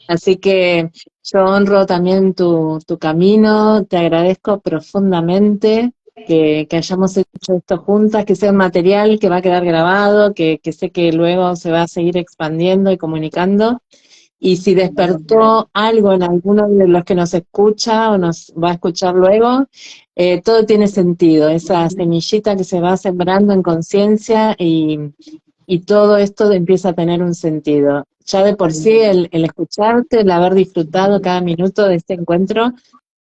Así que yo honro también tu camino, te agradezco profundamente que hayamos hecho esto juntas, que sea un material que va a quedar grabado, que sé que luego se va a seguir expandiendo y comunicando. Y si despertó algo en alguno de los que nos escucha o nos va a escuchar luego, todo tiene sentido, esa semillita que se va sembrando en conciencia y todo esto empieza a tener un sentido. Ya de por sí el escucharte, el haber disfrutado cada minuto de este encuentro,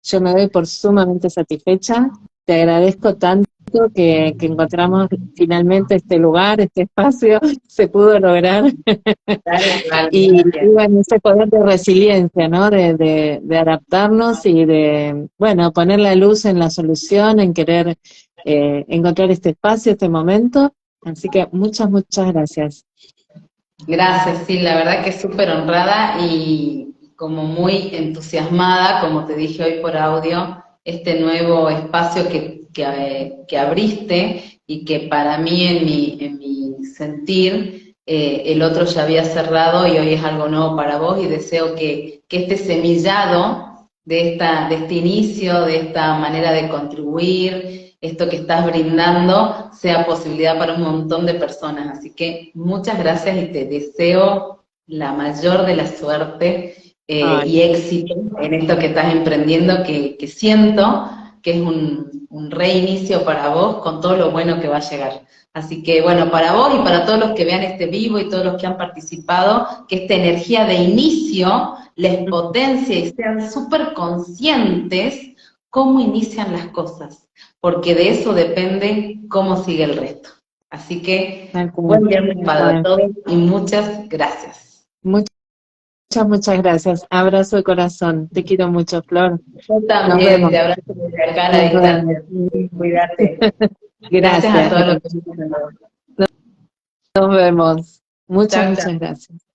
yo me doy por sumamente satisfecha. Te agradezco tanto que encontramos finalmente este lugar, este espacio, se pudo lograr. Y bueno, ese poder de resiliencia, ¿no? De adaptarnos y de, bueno, poner la luz en la solución, en querer encontrar este espacio, este momento. Así que muchas gracias. Gracias, sí, la verdad que súper honrada y como muy entusiasmada, como te dije hoy por audio, este nuevo espacio que abriste y que para mí en mi sentir el otro ya había cerrado y hoy es algo nuevo para vos y deseo que este semillado de este inicio, de esta manera de contribuir, esto que estás brindando, sea posibilidad para un montón de personas. Así que muchas gracias y te deseo la mayor de la suerte y éxito en esto que estás emprendiendo, que siento que es un reinicio para vos con todo lo bueno que va a llegar. Así que bueno, para vos y para todos los que vean este vivo y todos los que han participado, que esta energía de inicio les potencie y sean súper conscientes cómo inician las cosas, porque de eso depende cómo sigue el resto. Así que buen viernes para todos y muchas gracias. Muchas gracias. Abrazo de corazón. Te quiero mucho, Flor. Yo también te abrazo desde acá a la distancia. Cuídate. Gracias a todos los que nos vemos. Muchas gracias.